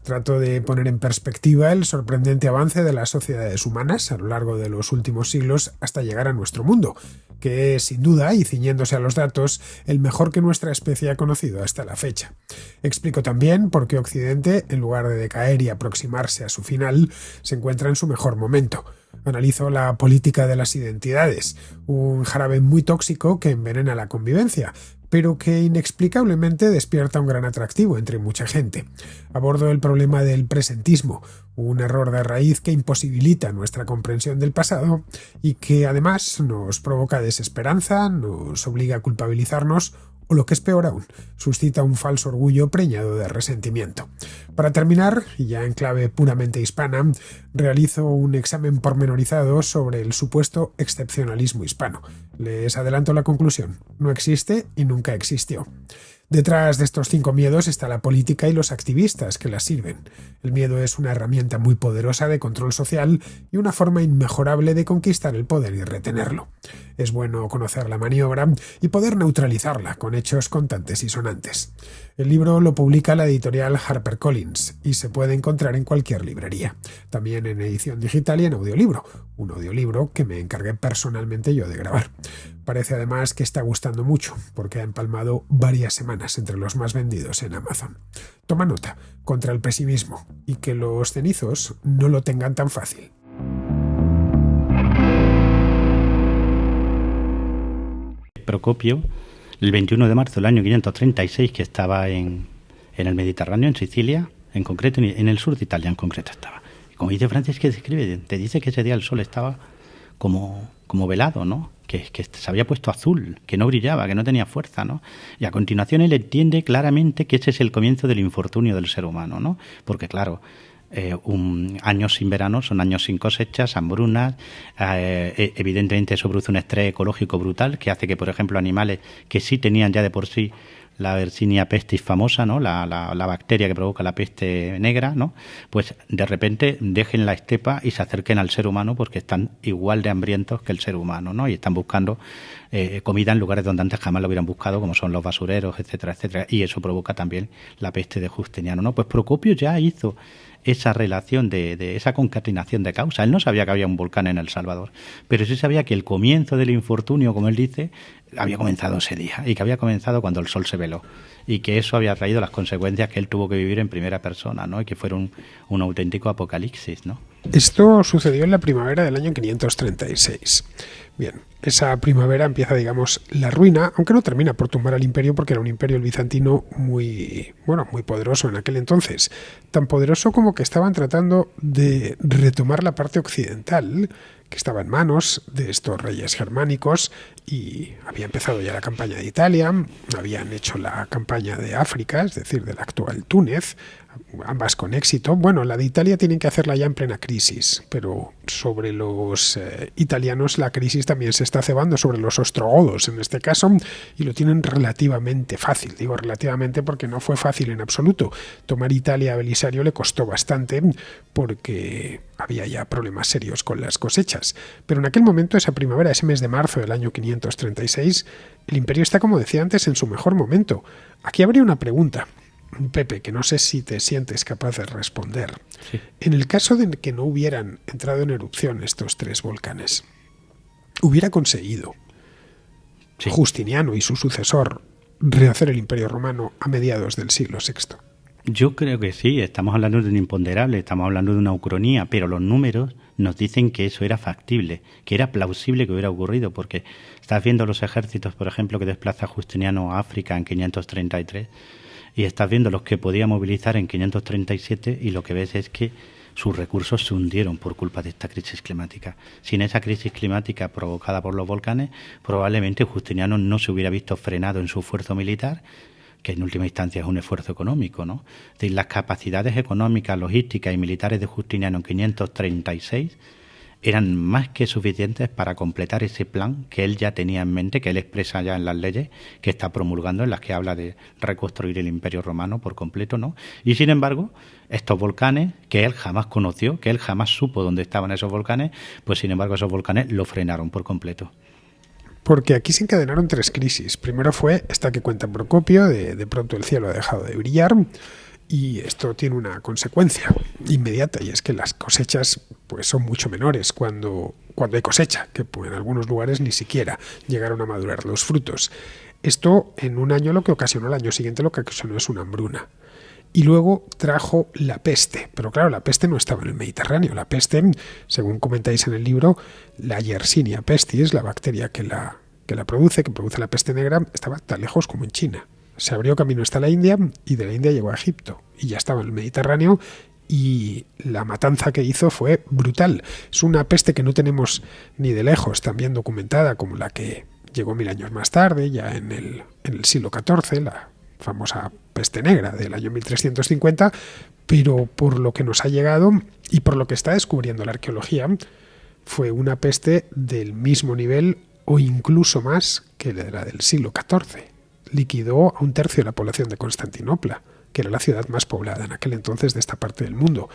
Trato de poner en perspectiva el sorprendente avance de las sociedades humanas a lo largo de los últimos siglos hasta llegar a nuestro mundo, que es, sin duda, y ciñéndose a los datos, el mejor que nuestra especie ha conocido hasta la fecha. Explico también por qué Occidente, en lugar de decaer y aproximarse a su final, se encuentra en su mejor momento. Analizo la política de las identidades, un jarabe muy tóxico que envenena la convivencia, pero que inexplicablemente despierta un gran atractivo entre mucha gente. Abordo el problema del presentismo, un error de raíz que imposibilita nuestra comprensión del pasado y que además nos provoca desesperanza, nos obliga a culpabilizarnos o, lo que es peor aún, suscita un falso orgullo preñado de resentimiento. Para terminar, y ya en clave puramente hispana, realizo un examen pormenorizado sobre el supuesto excepcionalismo hispano. Les adelanto la conclusión: no existe y nunca existió. Detrás de estos 5 miedos está la política y los activistas que las sirven. El miedo es una herramienta muy poderosa de control social y una forma inmejorable de conquistar el poder y retenerlo. Es bueno conocer la maniobra y poder neutralizarla con hechos contantes y sonantes. El libro lo publica la editorial HarperCollins y se puede encontrar en cualquier librería, también en edición digital y en audiolibro, un audiolibro que me encargué personalmente yo de grabar. Parece además que está gustando mucho, porque ha empalmado varias semanas entre los más vendidos en Amazon. Toma nota, Contra el pesimismo, y que los cenizos no lo tengan tan fácil. Procopio, el 21 de marzo del año 536, que estaba en el Mediterráneo, en Sicilia, en concreto, en el sur de Italia en concreto estaba. Y como dice Francis, que describe, te dice que ese día el sol estaba como velado, ¿no? Que se había puesto azul, que no brillaba, que no tenía fuerza, ¿no? Y a continuación él entiende claramente que ese es el comienzo del infortunio del ser humano, ¿no? Porque claro, años sin verano son años sin cosechas, hambrunas, evidentemente eso produce un estrés ecológico brutal que hace que, por ejemplo, animales que sí tenían ya de por sí la Yersinia pestis famosa, ¿no? La bacteria que provoca la peste negra, ¿no? Pues de repente dejen la estepa y se acerquen al ser humano porque están igual de hambrientos que el ser humano, ¿no? Y están buscando comida en lugares donde antes jamás lo hubieran buscado, como son los basureros, etcétera, etcétera. Y eso provoca también la peste de Justiniano, ¿no? Pues Procopio ya hizo esa relación de esa concatenación de causas. Él no sabía que había un volcán en El Salvador, pero sí sabía que el comienzo del infortunio, como él dice, había comenzado ese día y que había comenzado cuando el sol se veló y que eso había traído las consecuencias que él tuvo que vivir en primera persona, ¿no? Y que fueron un auténtico apocalipsis, ¿no? Esto sucedió en la primavera del año 536. Bien, esa primavera empieza, digamos, la ruina, aunque no termina por tumbar al imperio porque era un imperio el bizantino muy poderoso en aquel entonces. Tan poderoso como que estaban tratando de retomar la parte occidental, que estaba en manos de estos reyes germánicos, y había empezado ya la campaña de Italia, habían hecho la campaña de África, es decir, del actual Túnez, ambas con éxito. Bueno, la de Italia tienen que hacerla ya en plena crisis, pero sobre los italianos la crisis también se está cebando, sobre los ostrogodos en este caso, y lo tienen relativamente fácil. Digo relativamente porque no fue fácil en absoluto. Tomar Italia a Belisario le costó bastante porque había ya problemas serios con las cosechas. Pero en aquel momento, esa primavera, ese mes de marzo del año 536, el imperio está, como decía antes, en su mejor momento. Aquí habría una pregunta, Pepe, que no sé si te sientes capaz de responder. Sí. En el caso de que no hubieran entrado en erupción estos tres volcanes, ¿hubiera conseguido Justiniano y su sucesor rehacer el Imperio Romano a mediados del siglo VI? Yo creo que sí, estamos hablando de un imponderable, estamos hablando de una ucronía, pero los números nos dicen que eso era factible, que era plausible que hubiera ocurrido, porque estás viendo los ejércitos, por ejemplo, que desplaza Justiniano a África en 533, y estás viendo los que podía movilizar en 537, y lo que ves es que sus recursos se hundieron por culpa de esta crisis climática. Sin esa crisis climática provocada por los volcanes, probablemente Justiniano no se hubiera visto frenado en su esfuerzo militar, que en última instancia es un esfuerzo económico, ¿no? Es decir, las capacidades económicas, logísticas y militares de Justiniano en 536 eran más que suficientes para completar ese plan que él ya tenía en mente, que él expresa ya en las leyes que está promulgando, en las que habla de reconstruir el Imperio Romano por completo, ¿no? Y sin embargo, estos volcanes, que él jamás conoció, que él jamás supo dónde estaban esos volcanes, pues sin embargo esos volcanes lo frenaron por completo. Porque aquí se encadenaron tres crisis. Primero fue esta que cuenta Procopio, de pronto el cielo ha dejado de brillar, y esto tiene una consecuencia inmediata, y es que las cosechas pues son mucho menores cuando hay cosecha, que pues, en algunos lugares ni siquiera llegaron a madurar los frutos. Esto en un año lo que ocasionó, el año siguiente lo que ocasionó es una hambruna. Y luego trajo la peste, pero claro, la peste no estaba en el Mediterráneo. La peste, según comentáis en el libro, la Yersinia pestis, la bacteria que la produce, que produce la peste negra, estaba tan lejos como en China. Se abrió camino hasta la India y de la India llegó a Egipto y ya estaba en el Mediterráneo, y la matanza que hizo fue brutal. Es una peste que no tenemos ni de lejos tan bien documentada como la que llegó 1000 años más tarde, ya en el siglo XIV, la famosa peste negra del año 1350, pero por lo que nos ha llegado y por lo que está descubriendo la arqueología, fue una peste del mismo nivel o incluso más que la del siglo XIV. Liquidó a 1/3 de la población de Constantinopla, que era la ciudad más poblada en aquel entonces de esta parte del mundo.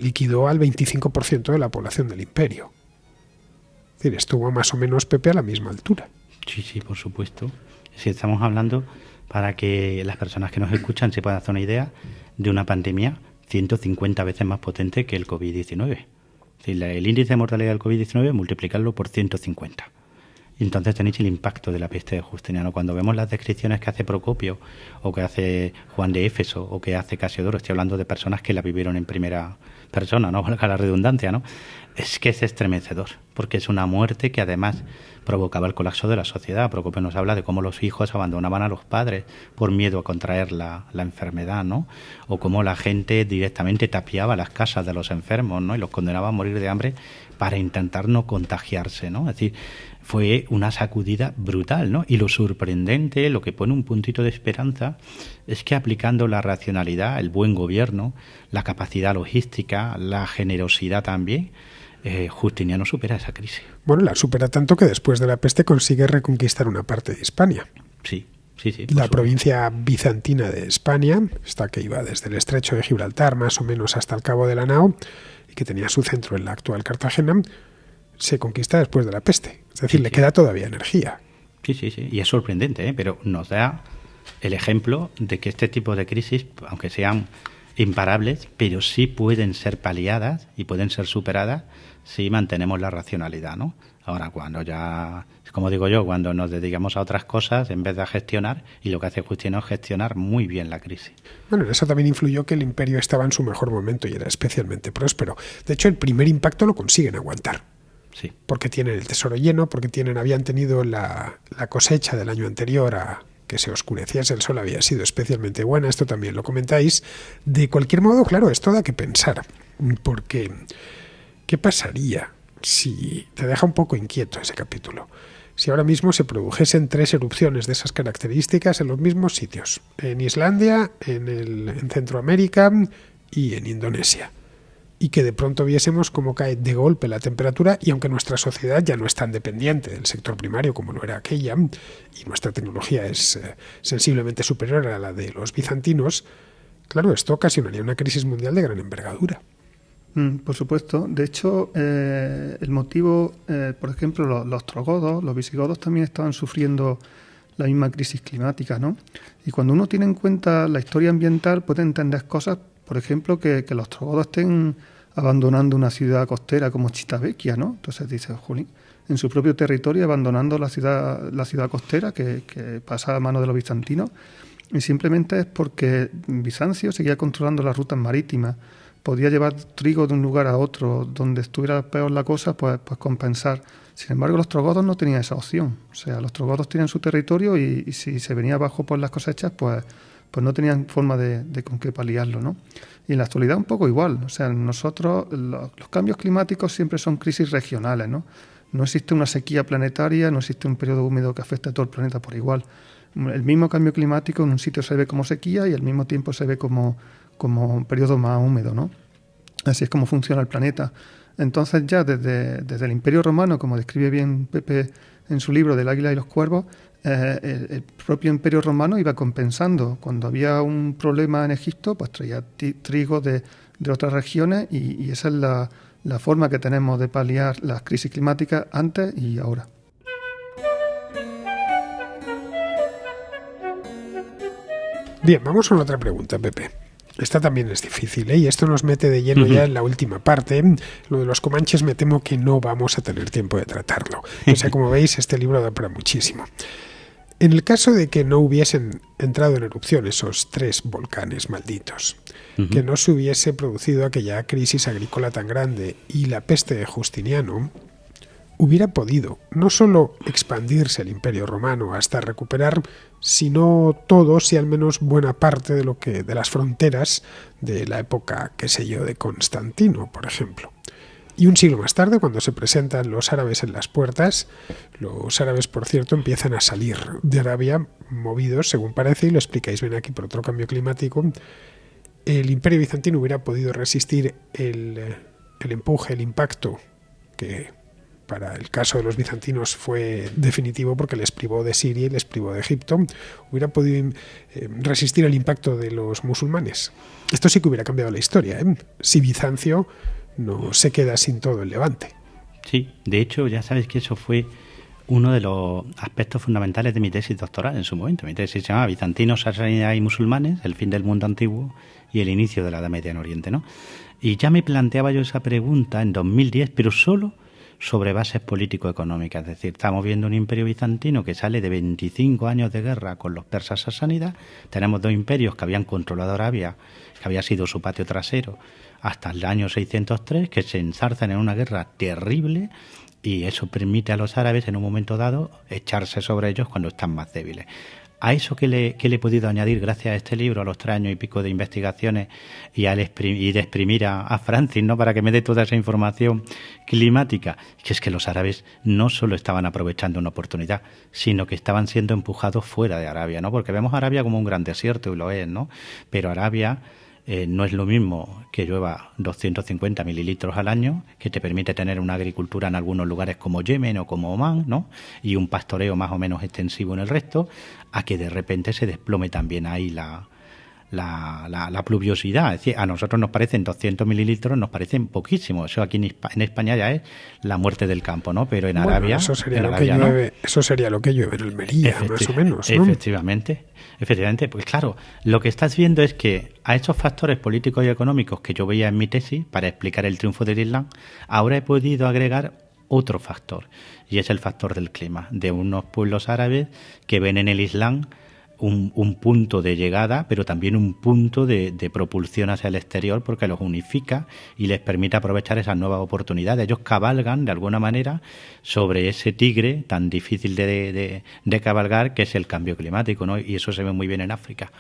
Liquidó al 25% de la población del imperio. Es decir, estuvo más o menos, Pepe, a la misma altura. Sí, por supuesto. Si estamos hablando, para que las personas que nos escuchan se puedan hacer una idea, de una pandemia 150 veces más potente que el COVID-19. Es decir, el índice de mortalidad del COVID-19, multiplicarlo por 150. Y entonces tenéis el impacto de la peste de Justiniano. Cuando vemos las descripciones que hace Procopio, o que hace Juan de Éfeso, o que hace Casiodoro, estoy hablando de personas que la vivieron en primera persona, no valga la redundancia, ¿no? Es que es estremecedor, porque es una muerte que además provocaba el colapso de la sociedad. Procopio nos habla de cómo los hijos abandonaban a los padres por miedo a contraer la enfermedad, ¿no? O cómo la gente directamente tapiaba las casas de los enfermos, ¿no? Y los condenaba a morir de hambre para intentar no contagiarse, ¿no? Es decir, fue una sacudida brutal, ¿no? Y lo sorprendente, lo que pone un puntito de esperanza, es que aplicando la racionalidad, el buen gobierno, la capacidad logística, la generosidad también, Justiniano supera esa crisis. Bueno, la supera tanto que después de la peste consigue reconquistar una parte de Hispania. Sí. La provincia bizantina de España, esta que iba desde el estrecho de Gibraltar más o menos hasta el Cabo de la Nao y que tenía su centro en la actual Cartagena, se conquista después de la peste. Es decir, le queda todavía energía. Sí. Y es sorprendente, pero nos da el ejemplo de que este tipo de crisis, aunque sean imparables, pero sí pueden ser paliadas y pueden ser superadas si mantenemos la racionalidad, ¿no? Ahora, cuando ya, como digo yo, cuando nos dedicamos a otras cosas en vez de a gestionar, y lo que hace Justiniano es gestionar muy bien la crisis. Bueno, en eso también influyó que el imperio estaba en su mejor momento y era especialmente próspero. De hecho, el primer impacto lo consiguen aguantar. Sí. Porque tienen el tesoro lleno, porque habían tenido la cosecha del año anterior a que se oscureciese el sol había sido especialmente buena, esto también lo comentáis. De cualquier modo, claro, esto da que pensar, porque ¿qué pasaría si te deja un poco inquieto ese capítulo? Si ahora mismo se produjesen 3 erupciones de esas características en los mismos sitios, en Islandia, en Centroamérica y en Indonesia, y que de pronto viésemos cómo cae de golpe la temperatura, y aunque nuestra sociedad ya no es tan dependiente del sector primario como lo era aquella, y nuestra tecnología es sensiblemente superior a la de los bizantinos, claro, esto ocasionaría una crisis mundial de gran envergadura. Por supuesto. De hecho, el motivo, por ejemplo, los ostrogodos, los visigodos también estaban sufriendo la misma crisis climática, ¿no? Y cuando uno tiene en cuenta la historia ambiental, puede entender cosas, por ejemplo, que los ostrogodos estén abandonando una ciudad costera como Civitavecchia, ¿no? Entonces dice, jolín, en su propio territorio abandonando la ciudad costera que pasa a manos de los bizantinos, y simplemente es porque Bizancio seguía controlando las rutas marítimas, podía llevar trigo de un lugar a otro, donde estuviera peor la cosa, pues compensar. Sin embargo, los ostrogodos no tenían esa opción. O sea, los ostrogodos tenían su territorio y si se venía abajo por las cosechas, pues no tenían forma de con qué paliarlo, ¿no? Y en la actualidad un poco igual. O sea, nosotros, los cambios climáticos siempre son crisis regionales, ¿no? No existe una sequía planetaria, no existe un periodo húmedo que afecte a todo el planeta por igual. El mismo cambio climático en un sitio se ve como sequía y al mismo tiempo se ve como un periodo más húmedo, ¿no? Así es como funciona el planeta. Entonces ya desde el Imperio Romano, como describe bien Pepe en su libro del Águila y los Cuervos, el propio Imperio Romano iba compensando. Cuando había un problema en Egipto, pues traía trigo de otras regiones y esa es la forma que tenemos de paliar las crisis climáticas antes y ahora. Bien, vamos con otra pregunta, Pepe. Esta también es difícil, y esto nos mete de lleno ya en la última parte. Lo de los comanches me temo que no vamos a tener tiempo de tratarlo. O sea, como veis, este libro da para muchísimo. En el caso de que no hubiesen entrado en erupción esos 3 volcanes malditos, que no se hubiese producido aquella crisis agrícola tan grande y la peste de Justiniano, hubiera podido no solo expandirse el Imperio Romano hasta recuperar, sino todo, si al menos buena parte de las fronteras de la época, qué sé yo, de Constantino, por ejemplo. Y un siglo más tarde, cuando se presentan los árabes en las puertas, los árabes, por cierto, empiezan a salir de Arabia movidos, según parece, y lo explicáis bien aquí, por otro cambio climático, el Imperio Bizantino hubiera podido resistir el empuje, el impacto que para el caso de los bizantinos fue definitivo porque les privó de Siria y les privó de Egipto, hubiera podido resistir el impacto de los musulmanes. Esto sí que hubiera cambiado la historia, si Bizancio no se queda sin todo el Levante. Sí, de hecho ya sabes que eso fue uno de los aspectos fundamentales de mi tesis doctoral en su momento. Mi tesis se llamaba Bizantinos, Sasánidas y musulmanes, el fin del mundo antiguo y el inicio de la Edad Media en Oriente, ¿no? Y ya me planteaba yo esa pregunta en 2010, pero solo sobre bases político-económicas. Es decir, estamos viendo un imperio bizantino que sale de 25 años de guerra con los persas sasánidas. Tenemos 2 imperios que habían controlado Arabia, que había sido su patio trasero, hasta el año 603, que se enzarzan en una guerra terrible, y eso permite a los árabes en un momento dado echarse sobre ellos cuando están más débiles. A eso que le he podido añadir gracias a este libro, a los 3 años y pico de investigaciones y de exprimir a Francis, ¿no?, para que me dé toda esa información climática, que es que los árabes no solo estaban aprovechando una oportunidad, sino que estaban siendo empujados fuera de Arabia, ¿no? Porque vemos a Arabia como un gran desierto, y lo es, ¿no? Pero Arabia no es lo mismo que llueva 250 mililitros al año, que te permite tener una agricultura en algunos lugares como Yemen o como Omán, ¿no?, y un pastoreo más o menos extensivo en el resto, a que de repente se desplome también ahí la pluviosidad. Es decir, a nosotros nos parecen 200 mililitros, nos parecen poquísimo. Eso aquí en España ya es la muerte del campo, ¿no? Pero en Arabia... Eso sería lo que llueve en Almería, más o menos, ¿no? Efectivamente, pues claro, lo que estás viendo es que a esos factores políticos y económicos que yo veía en mi tesis para explicar el triunfo del Islam, ahora he podido agregar otro factor, y es el factor del clima, de unos pueblos árabes que ven en el Islam un punto de llegada, pero también un punto de propulsión hacia el exterior, porque los unifica y les permite aprovechar esas nuevas oportunidades. Ellos cabalgan de alguna manera sobre ese tigre tan difícil de cabalgar, que es el cambio climático, ¿no? Y eso se ve muy bien en África,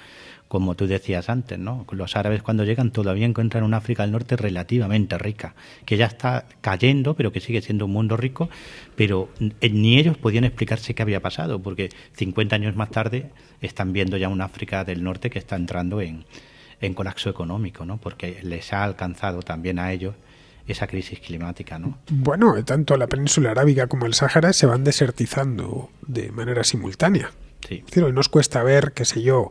como tú decías antes, ¿no? Los árabes, cuando llegan, todavía encuentran una África del Norte relativamente rica, que ya está cayendo, pero que sigue siendo un mundo rico, pero ni ellos podían explicarse qué había pasado, porque 50 años más tarde están viendo ya una África del Norte que está entrando en colapso económico, ¿no? Porque les ha alcanzado también a ellos esa crisis climática, ¿no? Bueno, tanto la península arábiga como el Sáhara se van desertizando de manera simultánea. Sí. Es decir, hoy nos cuesta ver, qué sé yo,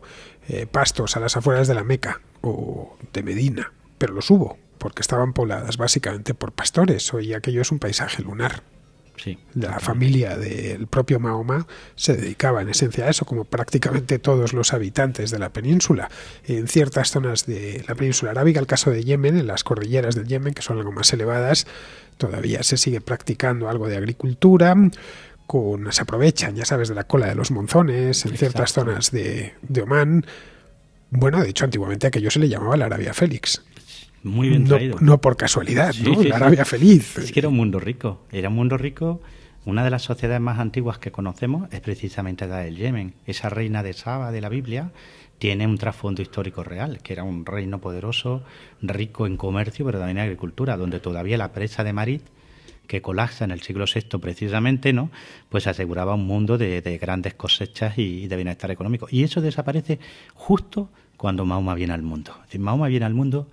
pastos a las afueras de la Meca o de Medina, pero los hubo, porque estaban pobladas básicamente por pastores. Hoy aquello es un paisaje lunar. Sí. La familia del propio Mahoma se dedicaba en esencia a eso, como prácticamente todos los habitantes de la península. En ciertas zonas de la península arábiga, el caso de Yemen, en las cordilleras del Yemen, que son algo más elevadas, todavía se sigue practicando algo de agricultura. Se aprovechan, ya sabes, de la cola de los monzones en ciertas zonas de Omán. Bueno, de hecho, antiguamente aquello se le llamaba la Arabia Félix. Muy bien traído. No por casualidad, sí, ¿no? Sí, la Arabia feliz. Es que era un mundo rico. Era un mundo rico. Una de las sociedades más antiguas que conocemos es precisamente la del Yemen. Esa reina de Saba de la Biblia tiene un trasfondo histórico real, que era un reino poderoso, rico en comercio, pero también en agricultura, donde todavía la presa de Marit, que colapsa en el siglo VI precisamente, ¿no?, pues aseguraba un mundo de grandes cosechas y de bienestar económico. Y eso desaparece justo cuando Mahoma viene al mundo. Es decir, Mahoma viene al mundo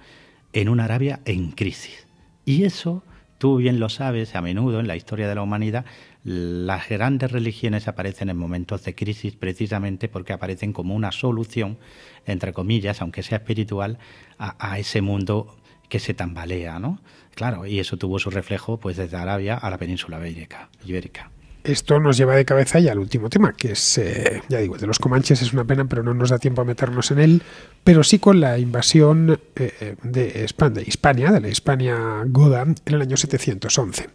en una Arabia en crisis. Y eso, tú bien lo sabes, a menudo en la historia de la humanidad, las grandes religiones aparecen en momentos de crisis precisamente porque aparecen como una solución, entre comillas, aunque sea espiritual, a ese mundo que se tambalea, ¿no? Claro, y eso tuvo su reflejo pues desde Arabia a la península ibérica. Esto nos lleva de cabeza ya al último tema, que es, ya digo, el de los comanches es una pena, pero no nos da tiempo a meternos en él, pero sí con la invasión de Hispania, de la Hispania goda, en el año 711.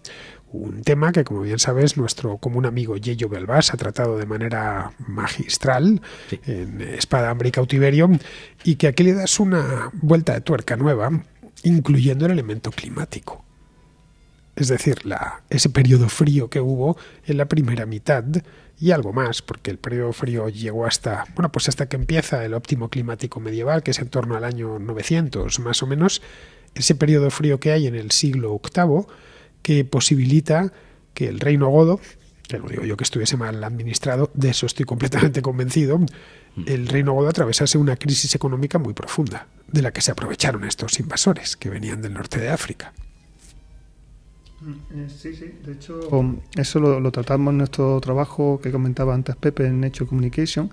Un tema que, como bien sabes, nuestro común amigo Yeyo Belvás ha tratado de manera magistral en Espada, Hambre y Cautiverio, y que aquí le das una vuelta de tuerca nueva, incluyendo el elemento climático. Es decir, ese periodo frío que hubo en la primera mitad y algo más, porque el periodo frío llegó hasta que empieza el óptimo climático medieval, que es en torno al año 900 más o menos, ese periodo frío que hay en el siglo VIII, que posibilita que el reino godo, que no digo yo que estuviese mal administrado, de eso estoy completamente convencido, el reino godo atravesase una crisis económica muy profunda, de la que se aprovecharon estos invasores que venían del norte de África. Sí, de hecho eso lo tratamos en nuestro trabajo que comentaba antes Pepe en Nature Communication,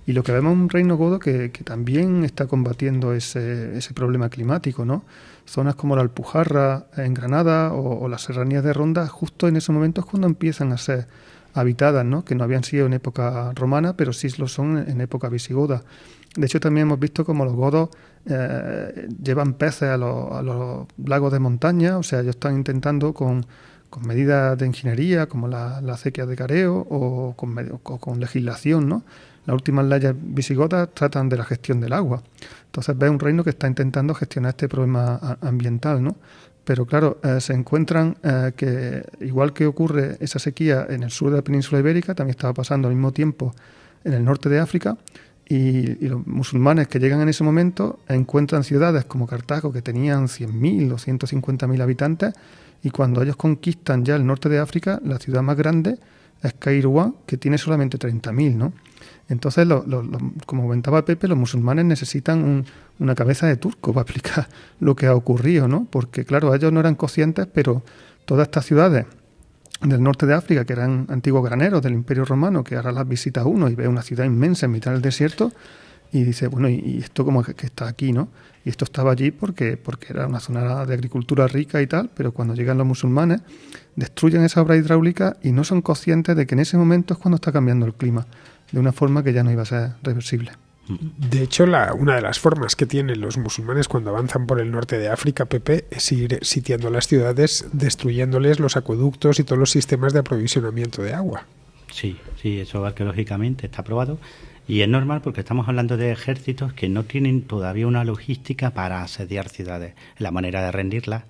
y lo que vemos es un reino godo que también está combatiendo ese problema climático, ¿no? Zonas como la Alpujarra en Granada o las serranías de Ronda, justo en esos momentos cuando empiezan a ser habitadas, ¿no?, que no habían sido en época romana, pero sí lo son en época visigoda. De hecho, también hemos visto como los godos llevan peces a los lagos de montaña, o sea, ellos están intentando con medidas de ingeniería, como la acequia de careo, o con legislación, ¿no? Las últimas leyes visigodas tratan de la gestión del agua. Entonces ves un reino que está intentando gestionar este problema ambiental, ¿no? Pero claro, se encuentran que, igual que ocurre esa sequía en el sur de la península ibérica, también estaba pasando al mismo tiempo en el norte de África, y los musulmanes que llegan en ese momento encuentran ciudades como Cartago, que tenían 100.000 o 150.000 habitantes, y cuando ellos conquistan ya el norte de África, la ciudad más grande es Kairouan, que tiene solamente 30.000, ¿no? Entonces, como comentaba Pepe, los musulmanes necesitan una cabeza de turco para explicar lo que ha ocurrido, ¿no? Porque, claro, ellos no eran conscientes, pero todas estas ciudades del norte de África, que eran antiguos graneros del Imperio Romano, que ahora las visita uno y ve una ciudad inmensa en mitad del desierto, y dice, bueno, ¿y esto cómo es que está aquí, no? Y esto estaba allí porque era una zona de agricultura rica y tal, pero cuando llegan los musulmanes, destruyen esa obra hidráulica y no son conscientes de que en ese momento es cuando está cambiando el clima, de una forma que ya no iba a ser reversible. De hecho, una de las formas que tienen los musulmanes cuando avanzan por el norte de África, Pepe, es ir sitiando las ciudades, destruyéndoles los acueductos y todos los sistemas de aprovisionamiento de agua. Sí, eso arqueológicamente está probado. Y es normal porque estamos hablando de ejércitos que no tienen todavía una logística para asediar ciudades. La manera de rendirlas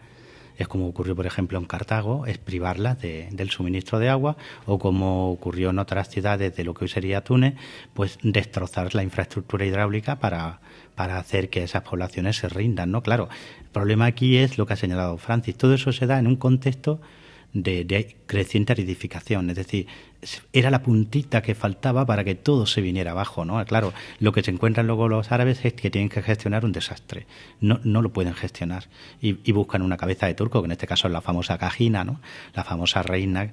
es como ocurrió, por ejemplo, en Cartago, es privarlas del suministro de agua, o como ocurrió en otras ciudades de lo que hoy sería Túnez, pues destrozar la infraestructura hidráulica para hacer que esas poblaciones se rindan, ¿no? Claro, el problema aquí es lo que ha señalado Francis. Todo eso se da en un contexto de creciente aridificación, es decir, era la puntita que faltaba para que todo se viniera abajo, ¿no? Claro, lo que se encuentran luego los árabes es que tienen que gestionar un desastre, no lo pueden gestionar y buscan una cabeza de turco, que en este caso es la famosa Cajina, ¿no? La famosa reina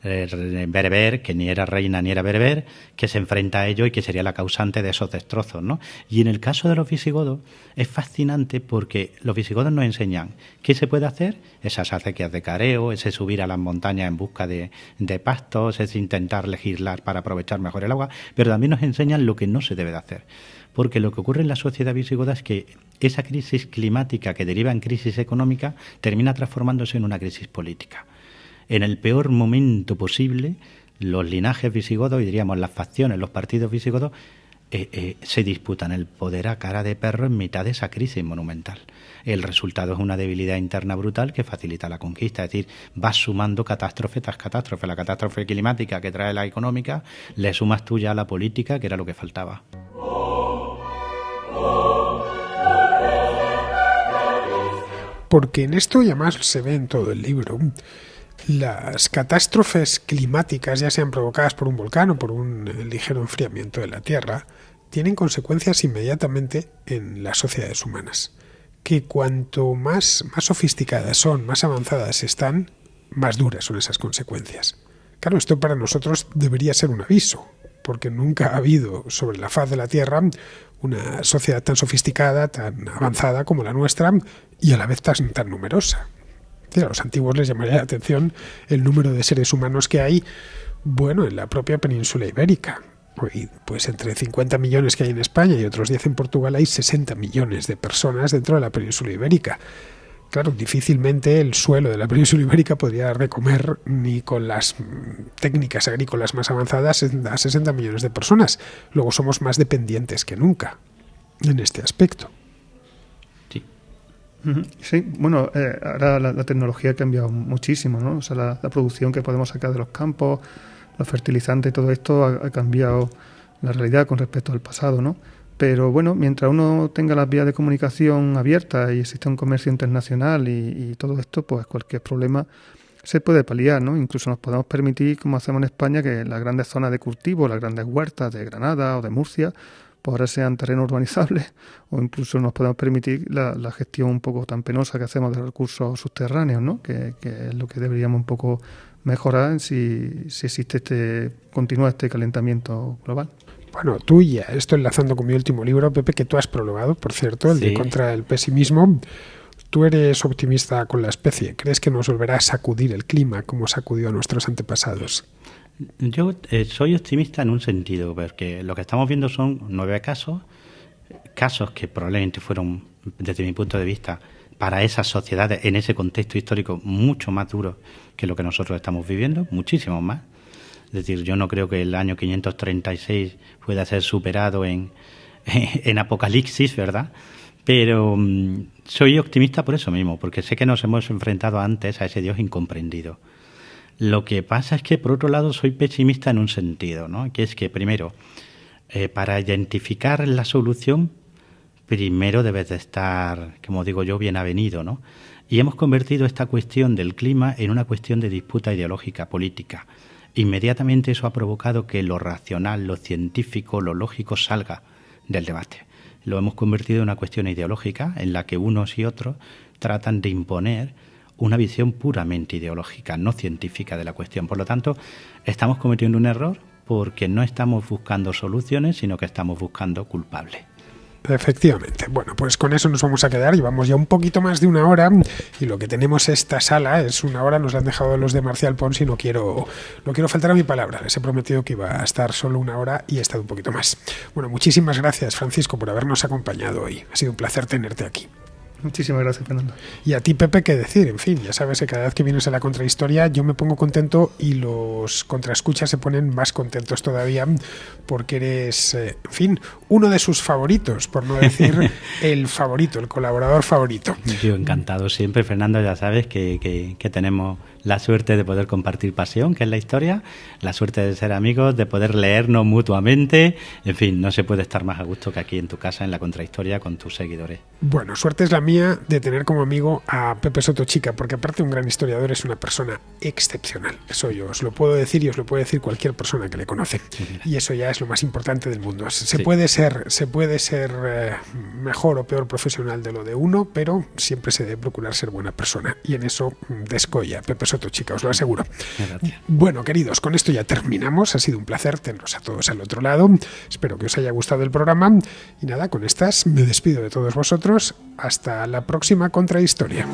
bereber, que ni era reina ni era bereber, que se enfrenta a ello y que sería la causante de esos destrozos, ¿no? Y en el caso de los visigodos es fascinante porque los visigodos nos enseñan qué se puede hacer, esas acequias de careo, ese subir a las montañas en busca de pastos, ese intentar legislar para aprovechar mejor el agua, pero también nos enseñan lo que no se debe de hacer. Porque lo que ocurre en la sociedad visigoda es que esa crisis climática que deriva en crisis económica termina transformándose en una crisis política. En el peor momento posible, los linajes visigodos, y diríamos las facciones, los partidos visigodos, se disputan el poder a cara de perro en mitad de esa crisis monumental. El resultado es una debilidad interna brutal que facilita la conquista, es decir, vas sumando catástrofe tras catástrofe. La catástrofe climática que trae la económica, le sumas tú ya a la política, que era lo que faltaba. Porque en esto, y además se ve en todo el libro, las catástrofes climáticas, ya sean provocadas por un volcán o por un ligero enfriamiento de la Tierra, tienen consecuencias inmediatamente en las sociedades humanas. Que cuanto más sofisticadas son, más avanzadas están, más duras son esas consecuencias. Claro, esto para nosotros debería ser un aviso, porque nunca ha habido sobre la faz de la Tierra una sociedad tan sofisticada, tan avanzada como la nuestra, y a la vez tan numerosa. A los antiguos les llamaría la atención el número de seres humanos que hay, bueno, en la propia península ibérica. Pues entre 50 millones que hay en España y otros 10 en Portugal, hay 60 millones de personas dentro de la península ibérica. Claro, difícilmente el suelo de la península ibérica podría dar de comer ni con las técnicas agrícolas más avanzadas a 60 millones de personas. Luego somos más dependientes que nunca en este aspecto. Sí, bueno, ahora la tecnología ha cambiado muchísimo, ¿no? O sea, la producción que podemos sacar de los campos, los fertilizantes, todo esto ha cambiado la realidad con respecto al pasado, ¿no? Pero bueno, mientras uno tenga las vías de comunicación abiertas y exista un comercio internacional y todo esto, pues cualquier problema se puede paliar, ¿no? Incluso nos podemos permitir, como hacemos en España, que las grandes zonas de cultivo, las grandes huertas de Granada o de Murcia, pues ahora sean terrenos urbanizables, o incluso nos podemos permitir la gestión un poco tan penosa que hacemos de los recursos subterráneos, ¿no? Que es lo que deberíamos un poco mejorar si continúa este calentamiento global. Bueno, tú ya, esto enlazando con mi último libro, Pepe, que tú has prologado, por cierto, el de Contra el pesimismo. Tú eres optimista con la especie. ¿Crees que nos volverá a sacudir el clima como sacudió a nuestros antepasados? Yo soy optimista en un sentido, porque lo que estamos viendo son 9 casos que probablemente fueron, desde mi punto de vista, para esas sociedades, en ese contexto histórico, mucho más duros que lo que nosotros estamos viviendo, muchísimo más. Es decir, yo no creo que el año 536 pueda ser superado en Apocalipsis, ¿verdad? Pero soy optimista por eso mismo, porque sé que nos hemos enfrentado antes a ese Dios incomprendido. Lo que pasa es que, por otro lado, soy pesimista en un sentido, ¿no? Que es que, primero, Para identificar la solución, primero debes de estar, como digo yo, bien avenido, ¿no? Y hemos convertido esta cuestión del clima en una cuestión de disputa ideológica, política. Inmediatamente eso ha provocado que lo racional, lo científico, lo lógico salga del debate. Lo hemos convertido en una cuestión ideológica en la que unos y otros tratan de imponer una visión puramente ideológica, no científica de la cuestión. Por lo tanto, estamos cometiendo un error porque no estamos buscando soluciones, sino que estamos buscando culpables. Efectivamente. Bueno, pues con eso nos vamos a quedar. Llevamos ya un poquito más de una hora y lo que tenemos esta sala es una hora. Nos la han dejado los de Marcial Pons y no quiero faltar a mi palabra. Les he prometido que iba a estar solo una hora y he estado un poquito más. Bueno, muchísimas gracias, Francisco, por habernos acompañado hoy. Ha sido un placer tenerte aquí. Muchísimas gracias, Fernando. Y a ti, Pepe, qué decir. En fin, ya sabes que cada vez que vienes a la Contrahistoria yo me pongo contento y los contraescuchas se ponen más contentos todavía porque eres, en fin, uno de sus favoritos, por no decir el favorito, el colaborador favorito. Yo encantado siempre, Fernando. Ya sabes que tenemos la suerte de poder compartir pasión, que es la historia, la suerte de ser amigos, de poder leernos mutuamente. En fin, no se puede estar más a gusto que aquí en tu casa, en la Contrahistoria, con tus seguidores. Bueno, suerte es la mía de tener como amigo a Pepe Sotochica, porque aparte de un gran historiador es una persona excepcional. Eso yo os lo puedo decir y os lo puede decir cualquier persona que le conoce. Y eso ya es lo más importante del mundo. Se puede ser mejor o peor profesional de lo de uno, pero siempre se debe procurar ser buena persona. Y en eso descolla Pepe Sotochica, os lo aseguro. Gracias. Bueno, queridos, con esto ya terminamos. Ha sido un placer tenerlos a todos al otro lado. Espero que os haya gustado el programa. Y nada, con estas me despido de todos vosotros. Hasta la próxima Contrahistoria.